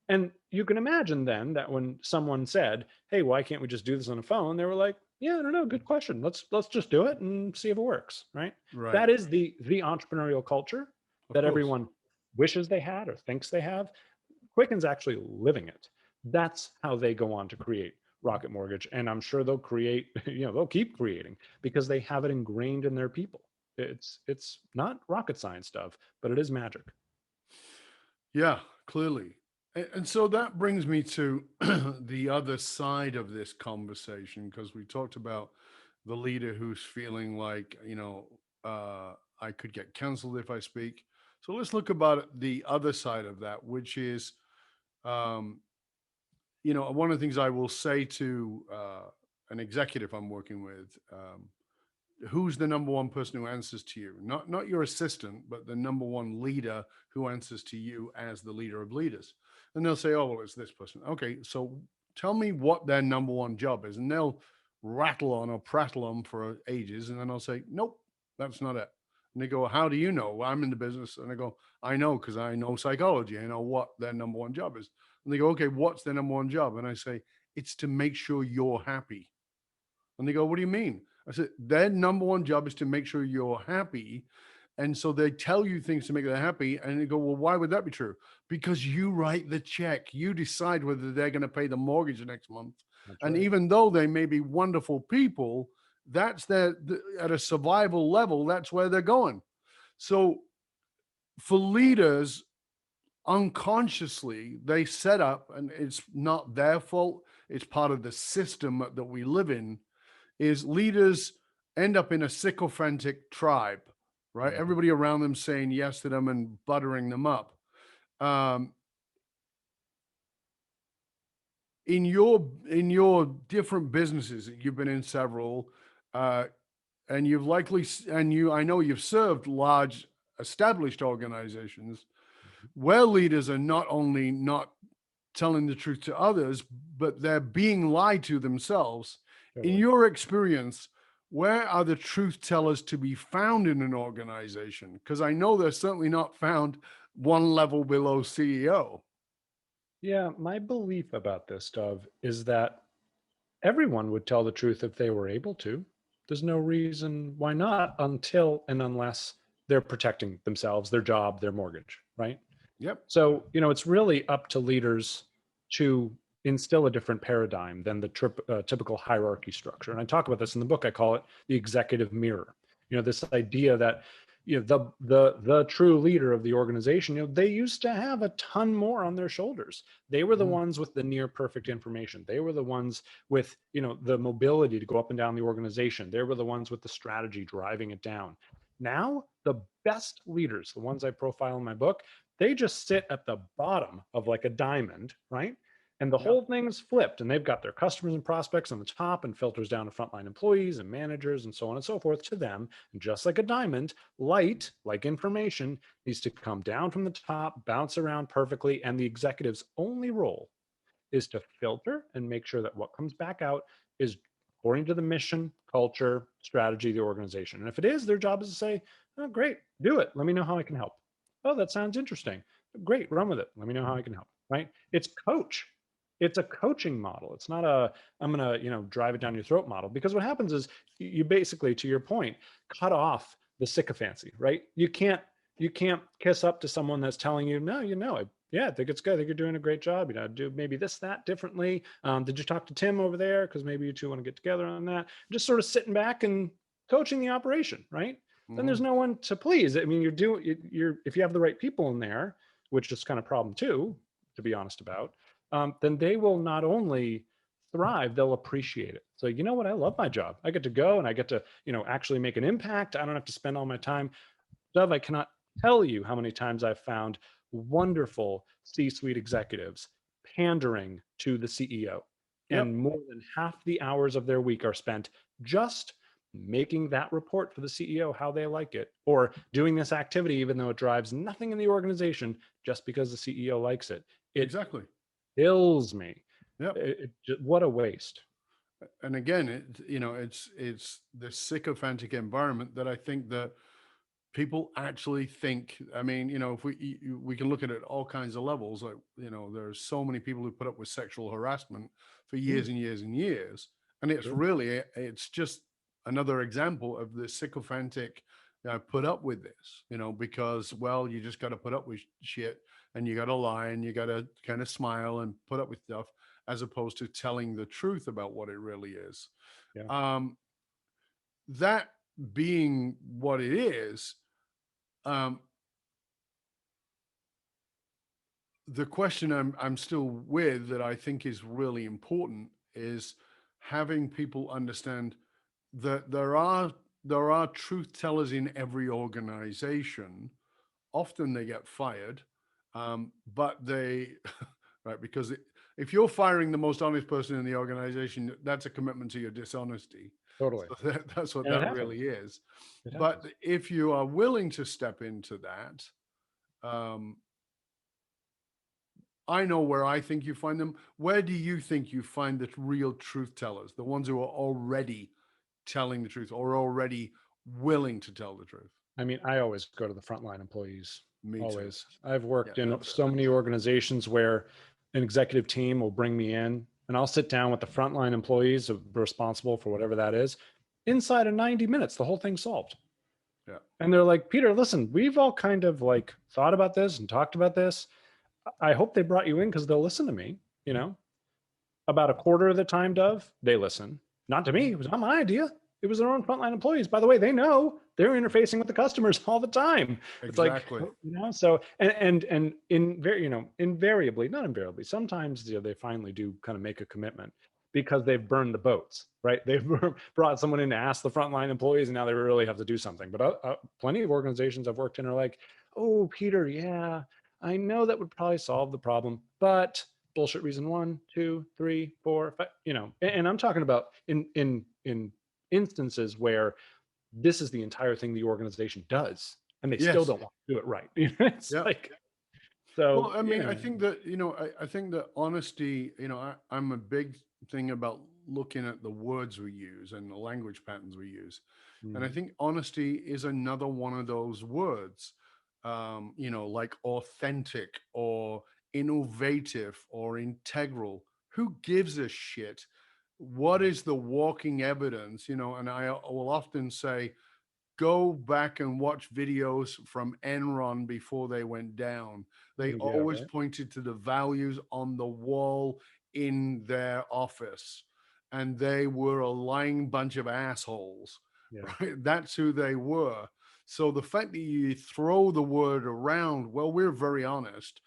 And you can imagine then that when someone said, hey, why can't we just do this on a phone? They were like, yeah, I don't know. Good question. Let's just do it and see if it works. Right. That is the entrepreneurial culture that everyone wishes they had or thinks they have. Quicken's actually living it. That's how they go on to create Rocket Mortgage. And I'm sure they'll create, they'll keep creating because they have it ingrained in their people. It's not rocket science stuff, but it is magic. Yeah, clearly. And so that brings me to the other side of this conversation, because we talked about the leader who's feeling like, I could get canceled if I speak. So let's look about the other side of that, which is, one of the things I will say to an executive I'm working with, who's the number one person who answers to you? Not your assistant, but the number one leader who answers to you as the leader of leaders. And they'll say, oh, well, it's this person. Okay, so tell me what their number one job is. And they'll rattle on or prattle on for ages. And then I'll say, nope, that's not it. And they go, how do you know? Well, I'm in the business. And I go, I know, because I know psychology. I know what their number one job is. And they go, okay, what's their number one job? And I say, it's to make sure you're happy. And they go, what do you mean? I said, their number one job is to make sure you're happy. And so they tell you things to make them happy. And they go, well, why would that be true? Because you write the check. You decide whether they're going to pay the mortgage the next month. That's and right. Even though they may be wonderful people, that's at a survival level, that's where they're going. So for leaders, unconsciously they set up, and it's not their fault, it's part of the system that we live in, is leaders end up in a sycophantic tribe, right? Everybody around them saying yes to them and buttering them up. In your different businesses, you've been in several, and you've likely, I know you've served large established organizations where leaders are not only not telling the truth to others, but they're being lied to themselves. In your experience, where are the truth tellers to be found in an organization? Because I know they're certainly not found one level below CEO. Yeah, my belief about this, Dov, is that everyone would tell the truth if they were able to. There's no reason why not, until and unless they're protecting themselves, their job, their mortgage, right? Yep. So, it's really up to leaders to instill a different paradigm than the typical hierarchy structure. And I talk about this in the book. I call it the executive mirror. This idea that the true leader of the organization, they used to have a ton more on their shoulders. They were the ones with the near perfect information. They were the ones with the mobility to go up and down the organization. They were the ones with the strategy driving it down. Now the best leaders, the ones I profile in my book, they just sit at the bottom of like a diamond, right? And the whole thing's flipped, and they've got their customers and prospects on the top, and filters down to frontline employees and managers and so on and so forth to them. And just like a diamond, light, like information, needs to come down from the top, bounce around perfectly. And the executive's only role is to filter and make sure that what comes back out is according to the mission, culture, strategy of the organization. And if it is, their job is to say, oh, great, do it. Let me know how I can help. Oh, that sounds interesting. Great, run with it. Let me know how I can help, right? It's coach. It's a coaching model. It's not a, I'm going to, drive it down your throat model. Because what happens is you basically, to your point, cut off the sycophancy, right? You can't kiss up to someone that's telling you, no, I think it's good. I think you're doing a great job. Do maybe this, that differently. Did you talk to Tim over there? Because maybe you two want to get together on that. Just sort of sitting back and coaching the operation, right? Then there's no one to please. I mean, you're if you have the right people in there, which is kind of problem too, to be honest about, then they will not only thrive, they'll appreciate it. So, you know what? I love my job. I get to go and I get to, actually make an impact. I don't have to spend all my time. Dov, I cannot tell you how many times I've found wonderful C-suite executives pandering to the CEO. And more than half the hours of their week are spent just making that report for the CEO how they like it, or doing this activity even though it drives nothing in the organization, just because the CEO likes it. It kills me. What a waste. And again, it's the sycophantic environment that I think that people actually think. I mean, if we can look at it all kinds of levels. Like, there's so many people who put up with sexual harassment for years and years and years, and it's just another example of the sycophantic put up with this, because, well, you just got to put up with shit, and you got to lie, and you got to kind of smile and put up with stuff, as opposed to telling the truth about what it really is. That being what it is, the question I'm still with that I think is really important is having people understand that there are truth tellers in every organization. Often they get fired, but they right, because if you're firing the most honest person in the organization, that's a commitment to your dishonesty. Totally. So that's what that really is. But if you are willing to step into that, I know where I think you find them. Where do you think you find the real truth tellers, the ones who are already telling the truth or already willing to tell the truth? I mean, I always go to the frontline employees. Me always. too. I've worked in so many organizations where an executive team will bring me in, and I'll sit down with the frontline employees responsible for whatever that is. Inside of 90 minutes, the whole thing's solved. Yeah. And they're like, Peter, listen, we've all kind of like thought about this and talked about this. I hope they brought you in because they'll listen to me, About a quarter of the time, Dov, they listen. Not to me. It was not my idea. it was their own frontline employees. By the way, they know they're interfacing with the customers all the time. Exactly. It's like, so, and invariably, not invariably, sometimes, they finally do kind of make a commitment because they've burned the boats, right? They've brought someone in to ask the frontline employees, and now they really have to do something. But plenty of organizations I've worked in are like, oh, Peter, yeah, I know that would probably solve the problem, but bullshit reason 1, 2, 3, 4, 5, and I'm talking about in instances where this is the entire thing the organization does, and they still Yes. don't want to do it right. It's Yeah. like, so. Well, I mean, I think that, I think that honesty, I'm a big thing about looking at the words we use and the language patterns we use. And I think honesty is another one of those words, like authentic or innovative or integral. Who gives a shit? What is the walking evidence? And I will often say, go back and watch videos from Enron before they went down. They Yeah, always right. pointed to the values on the wall in their office, and they were a lying bunch of assholes. Yeah. Right? That's who they were. So the fact that you throw the word around, well, we're very honest,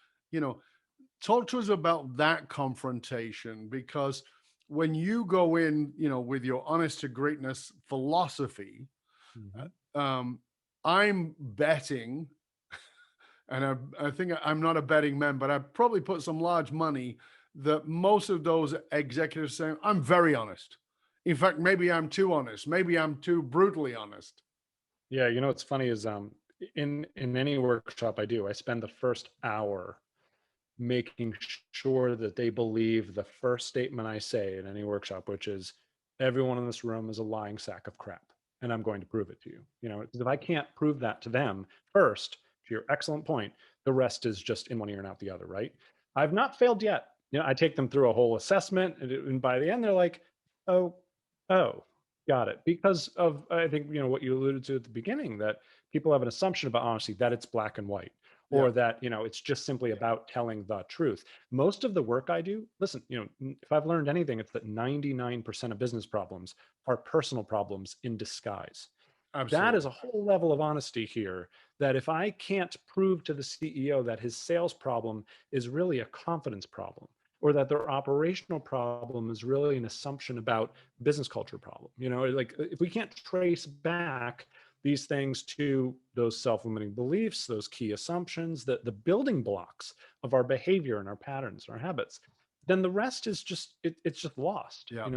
talk to us about that confrontation, because when you go in, with your honest to greatness philosophy, I'm betting, and I think I'm not a betting man, but I probably put some large money that most of those executives saying, I'm very honest. In fact, maybe I'm too honest. Maybe I'm too brutally honest. Yeah, what's funny is in any workshop I do, I spend the first hour making sure that they believe the first statement I say in any workshop, which is, everyone in this room is a lying sack of crap, and I'm going to prove it to you. Because if I can't prove that to them first, to your excellent point, the rest is just in one ear and out the other, right? I've not failed yet. I take them through a whole assessment, and by the end, they're like, oh, got it. Because of, I think, what you alluded to at the beginning, that people have an assumption about honesty, that it's black and white, or that, it's just simply about telling the truth. Most of the work I do, listen, if I've learned anything, it's that 99% of business problems are personal problems in disguise. Absolutely. That is a whole level of honesty here, that if I can't prove to the CEO that his sales problem is really a confidence problem, or that their operational problem is really an assumption about business culture problem, like if we can't trace back these things to those self-limiting beliefs, those key assumptions, the building blocks of our behavior and our patterns and our habits, then the rest is just it's just lost. Yeah.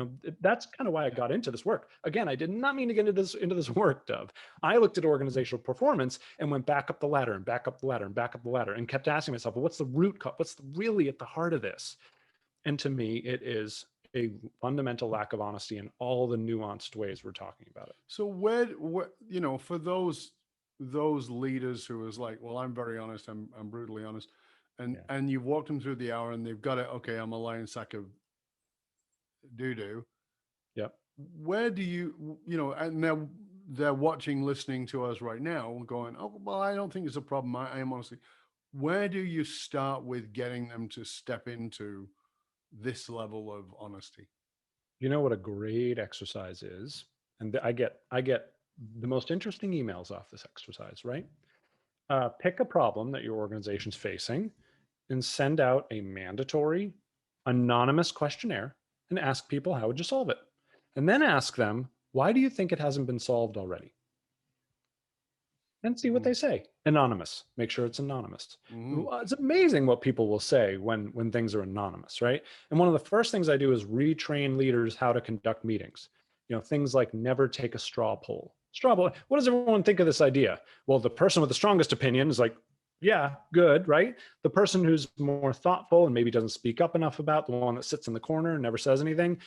That's kind of why I got into this work. Again, I did not mean to get into this work, Dove. I looked at organizational performance and went back up the ladder and back up the ladder and back up the ladder, and kept asking myself, well, what's the root cause? What's really at the heart of this? And to me, it is a fundamental lack of honesty in all the nuanced ways we're talking about it. So for those leaders who is like, well, I'm very honest, I'm brutally honest, and you've walked them through the hour and they've got it. Okay, I'm a lying sack of doo-doo. Yep. Where do and they're watching, listening to us right now, going, oh, well, I don't think it's a problem. I am honestly. Where do you start with getting them to step into this level of honesty? You know what a great exercise is? And I get the most interesting emails off this exercise, right? Pick a problem that your organization's facing and send out a mandatory anonymous questionnaire and ask people, how would you solve it? And then ask them, why do you think it hasn't been solved already? And see what they say. Anonymous. Make sure it's anonymous. It's amazing what people will say when things are anonymous, right? And one of the first things I do is retrain leaders how to conduct meetings. Things like never take a straw poll. Straw poll. What does everyone think of this idea? Well, the person with the strongest opinion is like, yeah, good, right? The person who's more thoughtful and maybe doesn't speak up enough about, the one that sits in the corner and never says anything,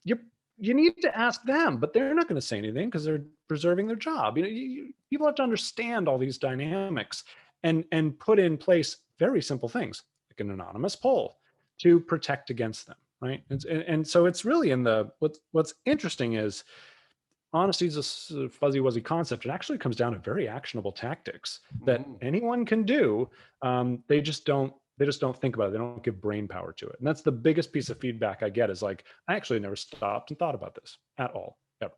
you need to ask them, but they're not going to say anything because they're preserving their job. People have to understand all these dynamics and put in place very simple things like an anonymous poll to protect against them, right? And so it's really what's interesting is honesty is a fuzzy wuzzy concept. It actually comes down to very actionable tactics that anyone can do. They just don't think about it. They don't give brain power to it. And that's the biggest piece of feedback I get is like, I actually never stopped and thought about this at all, ever.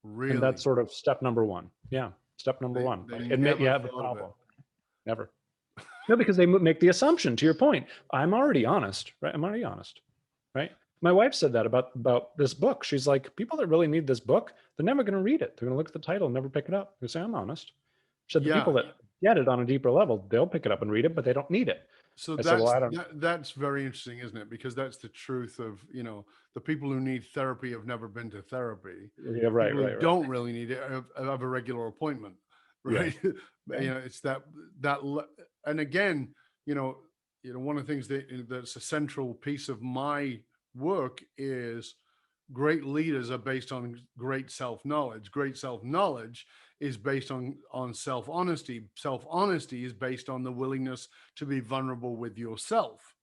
Really? And that's sort of step number one. Yeah. Step number one. Admit you have a problem. Never. No, because they make the assumption, to your point, I'm already honest, right? I'm already honest, right? My wife said that about this book. She's like, people that really need this book, they're never going to read it. They're going to look at the title and never pick it up. They say, I'm honest. She said, the people that get it on a deeper level, they'll pick it up and read it, but they don't need it. So I said, well, I don't. that's very interesting, isn't it? Because that's the truth of, the people who need therapy have never been to therapy. Yeah, right, people right, who don't really need it have a regular appointment, right? Yeah. It's that, and again, one of the things that's a central piece of my work is great leaders are based on great self-knowledge. Great self-knowledge is based on self-honesty. Self-honesty is based on the willingness to be vulnerable with yourself.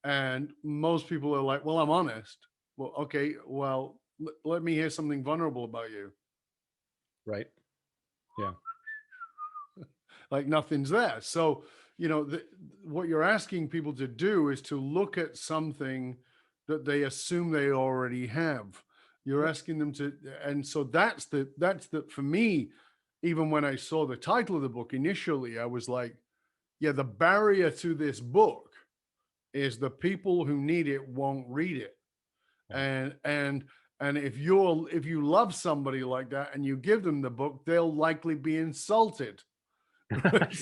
And most people are like, well, I'm honest. Well, okay, well, let me hear something vulnerable about you. Right. Yeah. Like nothing's there. So, what you're asking people to do is to look at something that they assume they already have. You're asking them to, and so that's the for me, even when I saw the title of the book initially, I was like, yeah, the barrier to this book is the people who need it won't read it. And if you love somebody like that and you give them the book, they'll likely be insulted.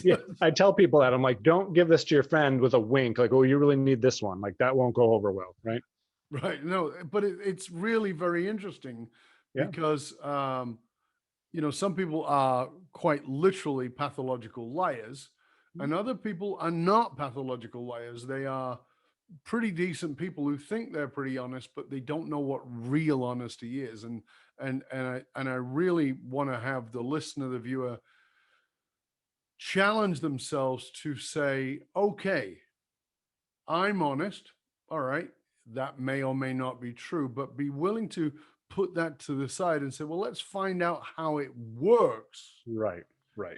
Yeah, I tell people that. I'm like, don't give this to your friend with a wink, like, oh, you really need this one. Like that won't go over well, right? Right. No, but it's really very interesting because, some people are quite literally pathological liars and other people are not pathological liars. They are pretty decent people who think they're pretty honest, but they don't know what real honesty is. And I really want to have the listener, the viewer, challenge themselves to say, okay, I'm honest. All right. That may or may not be true, but be willing to put that to the side and say, well, let's find out how it works. Right.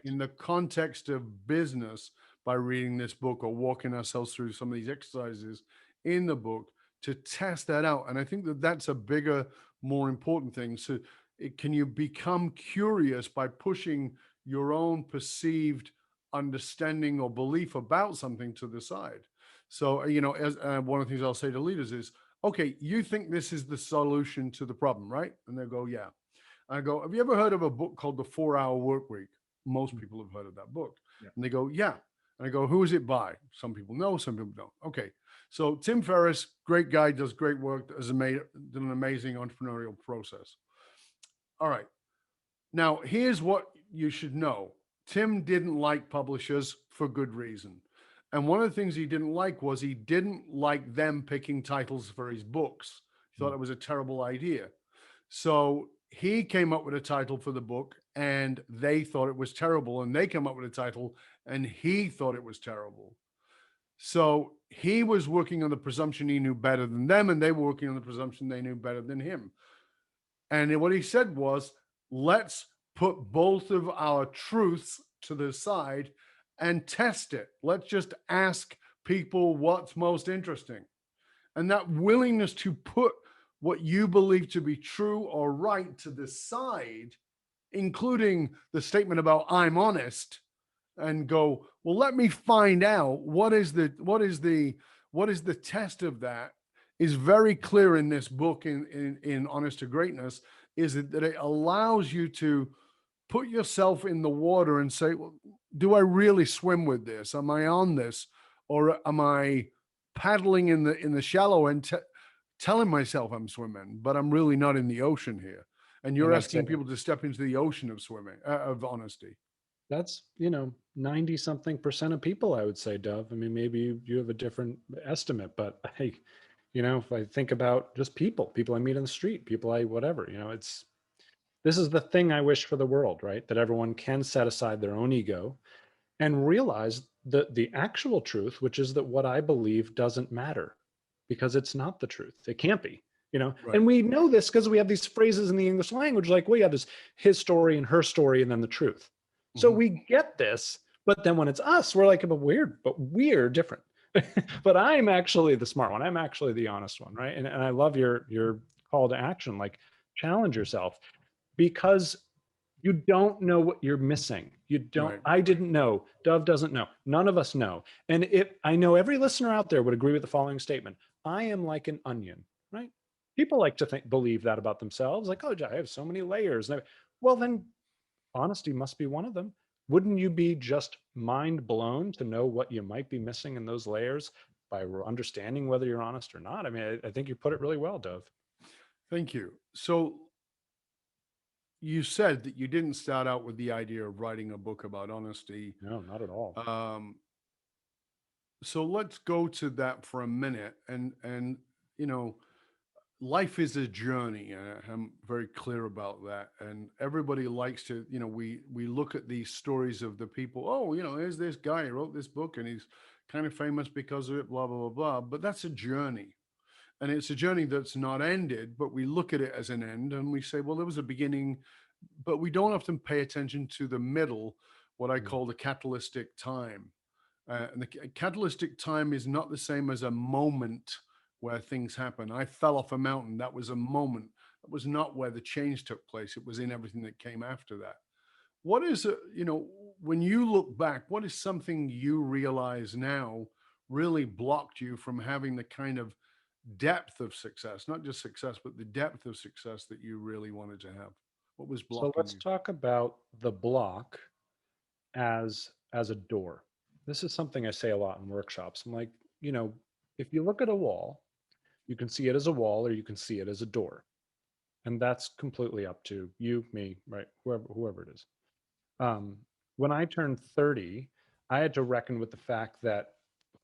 In the context of business by reading this book or walking ourselves through some of these exercises in the book to test that out. And I think that that's a bigger, more important thing. So can you become curious by pushing your own perceived understanding or belief about something to the side? So, as one of the things I'll say to leaders is, okay, you think this is the solution to the problem, right? And they go, yeah. I go, have you ever heard of a book called The 4-Hour Workweek? Most people have heard of that book. Yeah. And they go, yeah. And I go, who is it by? Some people know, some people don't. Okay. So Tim Ferriss, great guy, does great work, did an amazing entrepreneurial process. All right. Now, here's what you should know. Tim didn't like publishers for good reason. And one of the things he didn't like was he didn't like them picking titles for his books. He thought it was a terrible idea. So he came up with a title for the book and they thought it was terrible. And they came up with a title and he thought it was terrible. So he was working on the presumption he knew better than them, and they were working on the presumption they knew better than him. And what he said was, let's put both of our truths to the side and test it. Let's just ask people what's most interesting. And that willingness to put what you believe to be true or right to the side, including the statement about I'm honest, and go, well, let me find out what is the test of that, is very clear in this book in Honest to Greatness, is that it allows you to put yourself in the water and say, well, do I really swim with this? Am I on this? Or am I paddling in the shallow and telling myself I'm swimming, but I'm really not in the ocean here? And you're asking people to step into the ocean of swimming, of honesty. That's, 90-something% of people, I would say, Dove. I mean, maybe you have a different estimate, but if I think about just people I meet on the street, people whatever, this is the thing I wish for the world, right? That everyone can set aside their own ego and realize the actual truth, which is that what I believe doesn't matter because it's not the truth. It can't be, Right. And we know this because we have these phrases in the English language, like we have this his story and her story and then the truth. Mm-hmm. So we get this, but then when it's us, we're like, but we're different. But I'm actually the smart one. I'm actually the honest one, right? And I love your call to action, like challenge yourself. because you don't know what you're missing. You don't, Right. I didn't know. Dove doesn't know. None of us know. And if I know every listener out there would agree with the following statement: I am like an onion, right? People like to believe that about themselves, like, oh, I have so many layers. Well, then honesty must be one of them. Wouldn't you be just mind blown to know what you might be missing in those layers by understanding whether you're honest or not? I mean, I think you put it really well, Dove. Thank you. So you said that you didn't start out with the idea of writing a book about honesty. No, not at all. So let's go to that for a minute. And you know, life is a journey, and I'm very clear about that. And everybody likes to, you know, we look at these stories of the people. Oh, you know, there's this guy who wrote this book, and he's kind of famous because of it. Blah blah blah blah. But that's a journey. And it's a journey that's not ended, but we look at it as an end and we say, well, there was a beginning, but we don't often pay attention to the middle, what I call the catalystic time. And the catalystic time is not the same as a moment where things happen. I fell off a mountain. That was a moment. That was not where the change took place. It was in everything that came after that. What is, you know, when you look back, what is something you realize now really blocked you from having the kind of depth of success, not just success, but the depth of success that you really wanted to have? What was So blocking let's you? talk about the block as a door. This is something I say a lot in workshops. I'm like, you know, if you look at a wall, you can see it as a wall or you can see it as a door. And that's completely up to you, me, right? Whoever it is. When I turned 30, I had to reckon with the fact that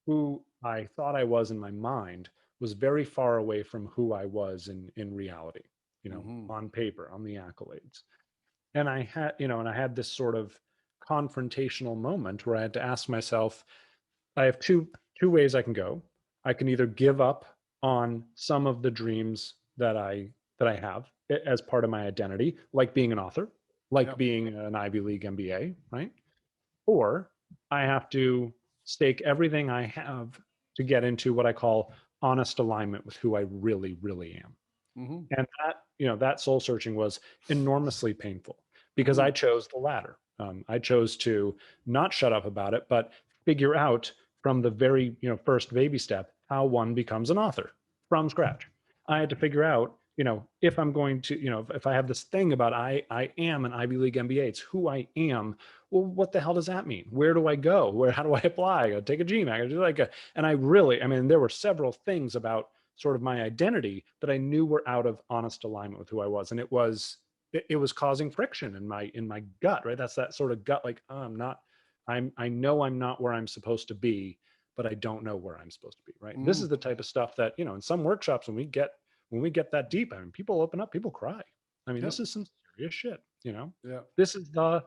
who I thought I was in my mind was very far away from who I was in reality, you know, Hmm. on paper, on the accolades. And I had, you know, and I had this sort of confrontational moment where I had to ask myself, I have two ways I can go. I can either give up on some of the dreams that I have as part of my identity, like being an author, like Yep. being an Ivy League MBA, right? Or I have to stake everything I have to get into what I call honest alignment with who I really, really am. Hmm. And that, you know, that soul searching was enormously painful because Hmm. I chose the latter. I chose to not shut up about it, but figure out from the very, you know, first baby step how one becomes an author from scratch. I had to figure out, you know, if I'm going to, you know, if I have this thing about I am an Ivy League MBA, it's who I am. Well, what the hell does that mean? Where do I go? How do I apply? I gotta take a GMAT. I gotta do like a, and I mean, there were several things about sort of my identity that I knew were out of honest alignment with who I was. And it was causing friction in my gut, right? That's that sort of gut, like, oh, I know I'm not where I'm supposed to be, but I don't know where I'm supposed to be, right? This Hmm. is the type of stuff that, you know, in some workshops when we get that deep, I mean, people open up, people cry. I mean, Yep. this is some serious shit, you know? Yeah. This is the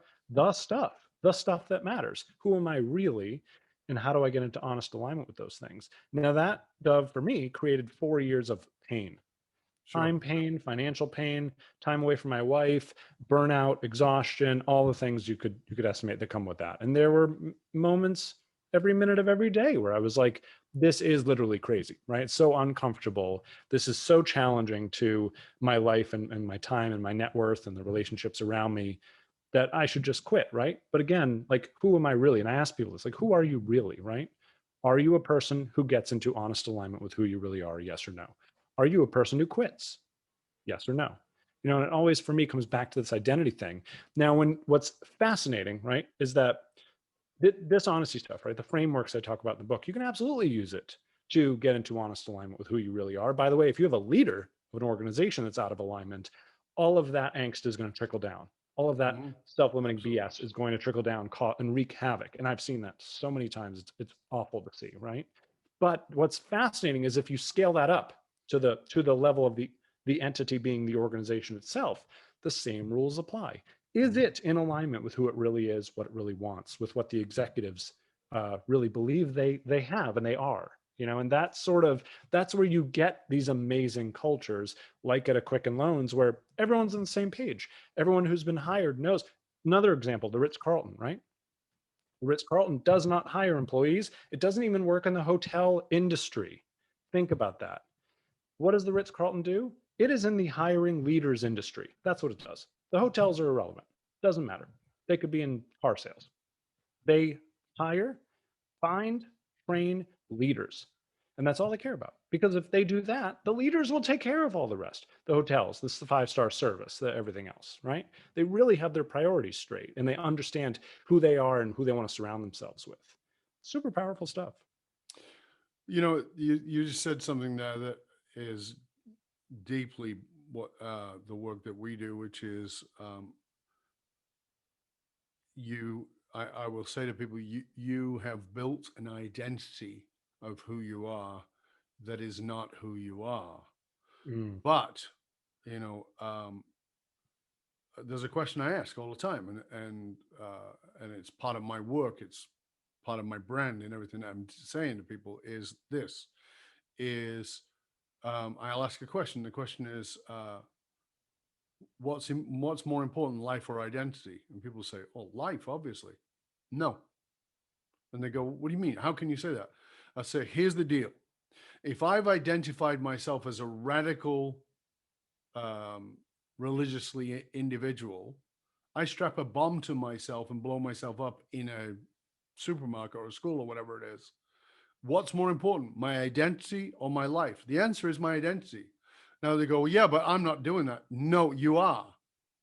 stuff that matters. Who am I really? And how do I get into honest alignment with those things? Now that, Dove, for me, created 4 years of pain, Sure. time pain, financial pain, time away from my wife, burnout, exhaustion, all the things you could estimate that come with that. And there were moments every minute of every day where I was like, this is literally crazy, right? It's so uncomfortable. This is so challenging to my life and my time and my net worth and the relationships around me that I should just quit, right? But again, like, who am I really? And I ask people this, like, who are you really, right? Are you a person who gets into honest alignment with who you really are? Yes or no? Are you a person who quits? Yes or no? You know, and it always for me comes back to this identity thing. Now, what's fascinating, right, is that this honesty stuff, right? The frameworks I talk about in the book, you can absolutely use it to get into honest alignment with who you really are. By the way, if you have a leader of an organization that's out of alignment, all of that angst is going to trickle down. All of that Hmm. self-limiting Absolutely. BS is going to trickle down and wreak havoc. And I've seen that so many times. It's awful to see, right? But what's fascinating is if you scale that up to the level of the entity being the organization itself, the same rules apply. Is it in alignment with who it really is, what it really wants, with what the executives really believe they have and they are? You know, and that's where you get these amazing cultures, like at a Quicken Loans, where everyone's on the same page. Everyone who's been hired knows. Another example, the Ritz-Carlton, right? The Ritz-Carlton does not hire employees. It doesn't even work in the hotel industry. Think about that. What does the Ritz-Carlton do? It is in the hiring leaders industry. That's what it does. The hotels are irrelevant. Doesn't matter. They could be in car sales. They hire, find, train leaders. And that's all they care about. Because if they do that, the leaders will take care of all the rest. The hotels, this is the five-star service, everything else, right? They really have their priorities straight and they understand who they are and who they want to surround themselves with. Super powerful stuff. You know, you just said something there that is deeply what the work that we do, which is I will say to people, you have built an identity of who you are that is not who you are. But, you know, there's a question I ask all the time, and it's part of my work. It's part of my brand and everything that I'm saying to people is this: I'll ask a question. The question is, what's more important, life or identity? And people say, "Oh, life, obviously." No. And they go, "What do you mean? How can you say that?" I say, "Here's the deal. If I've identified myself as a radical, religiously individual, I strap a bomb to myself and blow myself up in a supermarket or a school or whatever it is. What's more important, my identity or my life?" The answer is my identity. Now they go, "Yeah, but I'm not doing that." No, you are.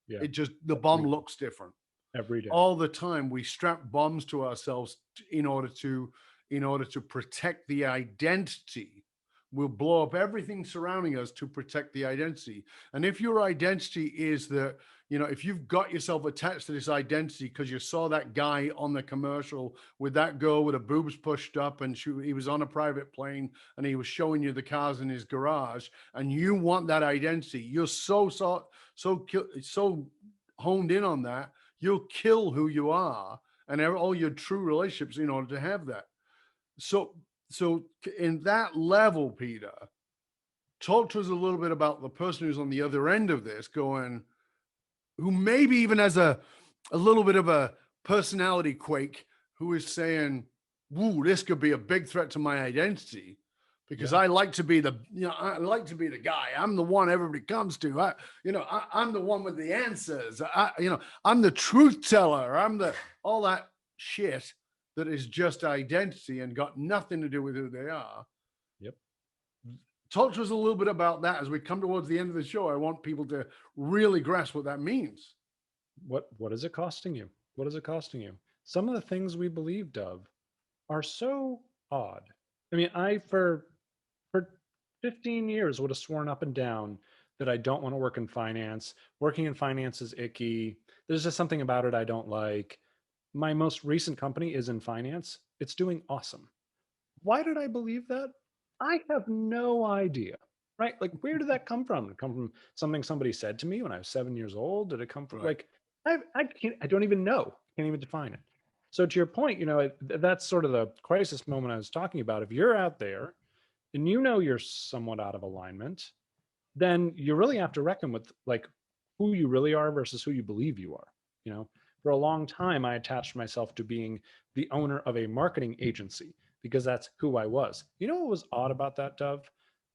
Yeah. It just, the bomb looks different. Every day. All the time we strap bombs to ourselves in order to protect the identity. We'll blow up everything surrounding us to protect the identity. And if your identity is that, you know, if you've got yourself attached to this identity because you saw that guy on the commercial with that girl with her boobs pushed up and he was on a private plane and he was showing you the cars in his garage, and you want that identity, you're so honed in on that, you'll kill who you are and all your true relationships in order to have that. So in that level, Peter, talk to us a little bit about the person who's on the other end of this going, who maybe even has a little bit of a personality quake, who is saying, "Woo, this could be a big threat to my identity because I like to be the guy. I'm the one everybody comes to. I'm the one with the answers. I'm the truth teller. I'm all that shit that is just identity and got nothing to do with who they are." Yep. Talk to us a little bit about that as we come towards the end of the show. I want people to really grasp what that means. What is it costing you? What is it costing you? Some of the things we believed of are so odd. I mean, for 15 years would have sworn up and down that I don't want to work in finance. Working in finance is icky. There's just something about it I don't like. My most recent company is in finance. It's doing awesome. Why did I believe that? I have no idea, right? Like, where did that come from? Did it come from something somebody said to me when I was 7 years old? Did it come from Right. I don't even know. Can't even define it. So to your point, you know, that's sort of the crisis moment I was talking about. If you're out there and you know you're somewhat out of alignment, then you really have to reckon with like who you really are versus who you believe you are. You know, for a long time, I attached myself to being the owner of a marketing agency because that's who I was. You know what was odd about that, Dove?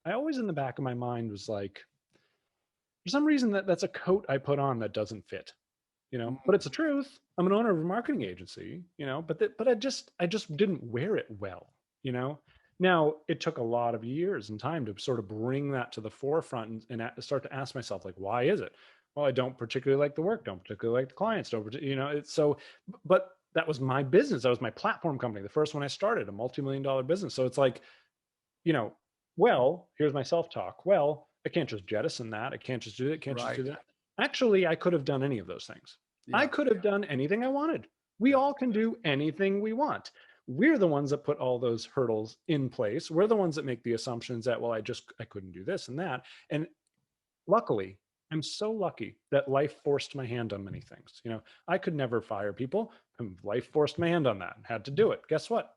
I always in the back of my mind was like, for some reason that's a coat I put on that doesn't fit, you know, but it's the truth. I'm an owner of a marketing agency, you know, but I just didn't wear it well, you know. Now it took a lot of years and time to sort of bring that to the forefront and start to ask myself, like, why is it? Well, I don't particularly like the work, don't particularly like the clients, you know, it's so, but that was my business. That was my platform company. The first one I started, a multi-million-dollar business. So it's like, you know, well, here's my self-talk. Well, I can't just jettison that. I can't just do that. Can't just do that. Actually, I could have done any of those things. I could have done anything I wanted. We all can do anything we want. We're the ones that put all those hurdles in place. We're the ones that make the assumptions that, well, I couldn't do this and that. And luckily, I'm so lucky that life forced my hand on many things. You know, I could never fire people. Life forced my hand on that and had to do it. Guess what?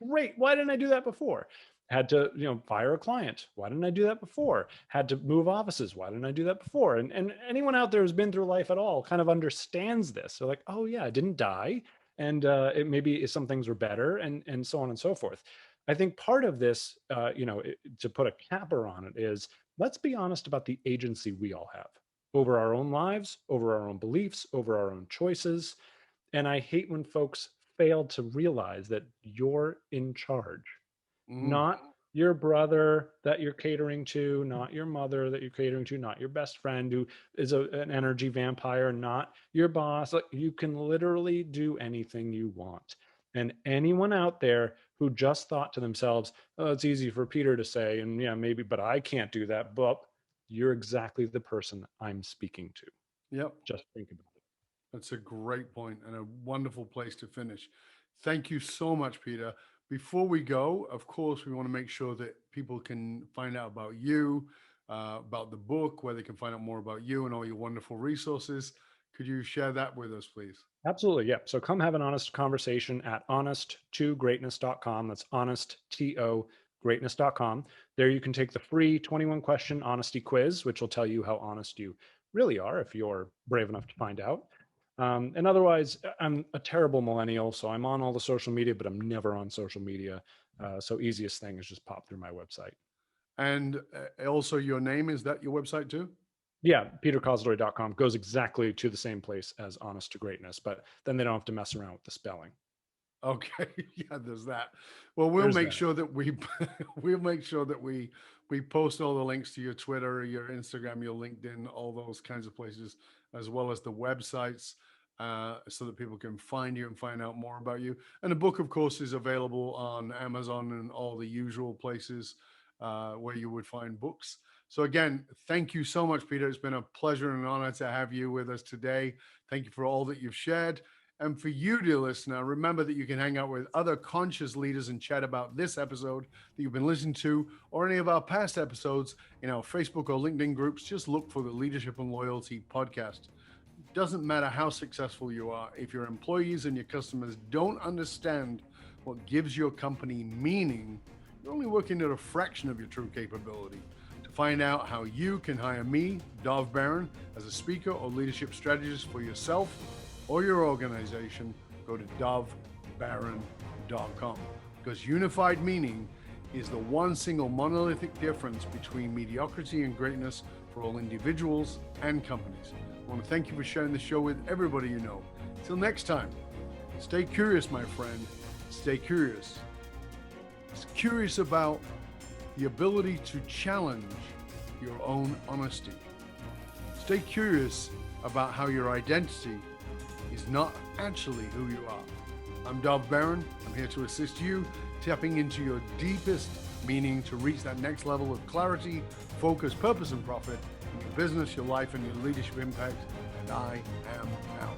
Great. Why didn't I do that before? Had to, you know, fire a client. Why didn't I do that before? Had to move offices. Why didn't I do that before? And anyone out there who's been through life at all kind of understands this. They're like, oh yeah, I didn't die. And it maybe some things were better and so on and so forth. I think part of this, you know, to put a capper on it is, let's be honest about the agency we all have. over our own lives, over our own beliefs, over our own choices. And I hate when folks fail to realize that you're in charge, Mm. not your brother that you're catering to, not your mother that you're catering to, not your best friend who is an energy vampire, not your boss. Like, you can literally do anything you want. And anyone out there who just thought to themselves, oh, it's easy for Peter to say, and yeah, maybe, but I can't do that. But you're exactly the person I'm speaking to. Yep. Just think about it. That's a great point and a wonderful place to finish. Thank you so much, Peter. Before we go, of course, we want to make sure that people can find out about you, about the book, where they can find out more about you and all your wonderful resources. Could you share that with us, please? Absolutely. Yeah. So come have an honest conversation at honest2greatness.com. That's honest2greatness.com. There you can take the free 21 question honesty quiz, which will tell you how honest you really are if you're brave enough to find out. And otherwise, I'm a terrible millennial, so I'm on all the social media, but I'm never on social media. So easiest thing is just pop through my website. And also your name, is that your website too? Yeah, peterkozodoy.com goes exactly to the same place as Honest to Greatness, but then they don't have to mess around with the spelling. Okay, yeah, there's that. Well, we'll make sure that we we'll make sure that we post all the links to your Twitter, your Instagram, your LinkedIn, all those kinds of places, as well as the websites, so that people can find you and find out more about you. And the book, of course, is available on Amazon and all the usual places where you would find books. So again, thank you so much, Peter. It's been a pleasure and an honor to have you with us today. Thank you for all that you've shared. And for you, dear listener, remember that you can hang out with other conscious leaders and chat about this episode that you've been listening to, or any of our past episodes in our Facebook or LinkedIn groups. Just look for the Leadership and Loyalty podcast. It doesn't matter how successful you are. If your employees and your customers don't understand what gives your company meaning, you're only working at a fraction of your true capability. To find out how you can hire me, Dov Baron, as a speaker or leadership strategist for yourself or your organization, go to dovbaron.com, because unified meaning is the one single monolithic difference between mediocrity and greatness for all individuals and companies. I want to thank you for sharing the show with everybody you know. Till next time, stay curious, my friend. Stay curious. Curious about the ability to challenge your own honesty. Stay curious about how your identity is not actually who you are. I'm Dov Baron. I'm here to assist you tapping into your deepest meaning to reach that next level of clarity, focus, purpose, and profit in your business, your life, and your leadership impact. And I am out.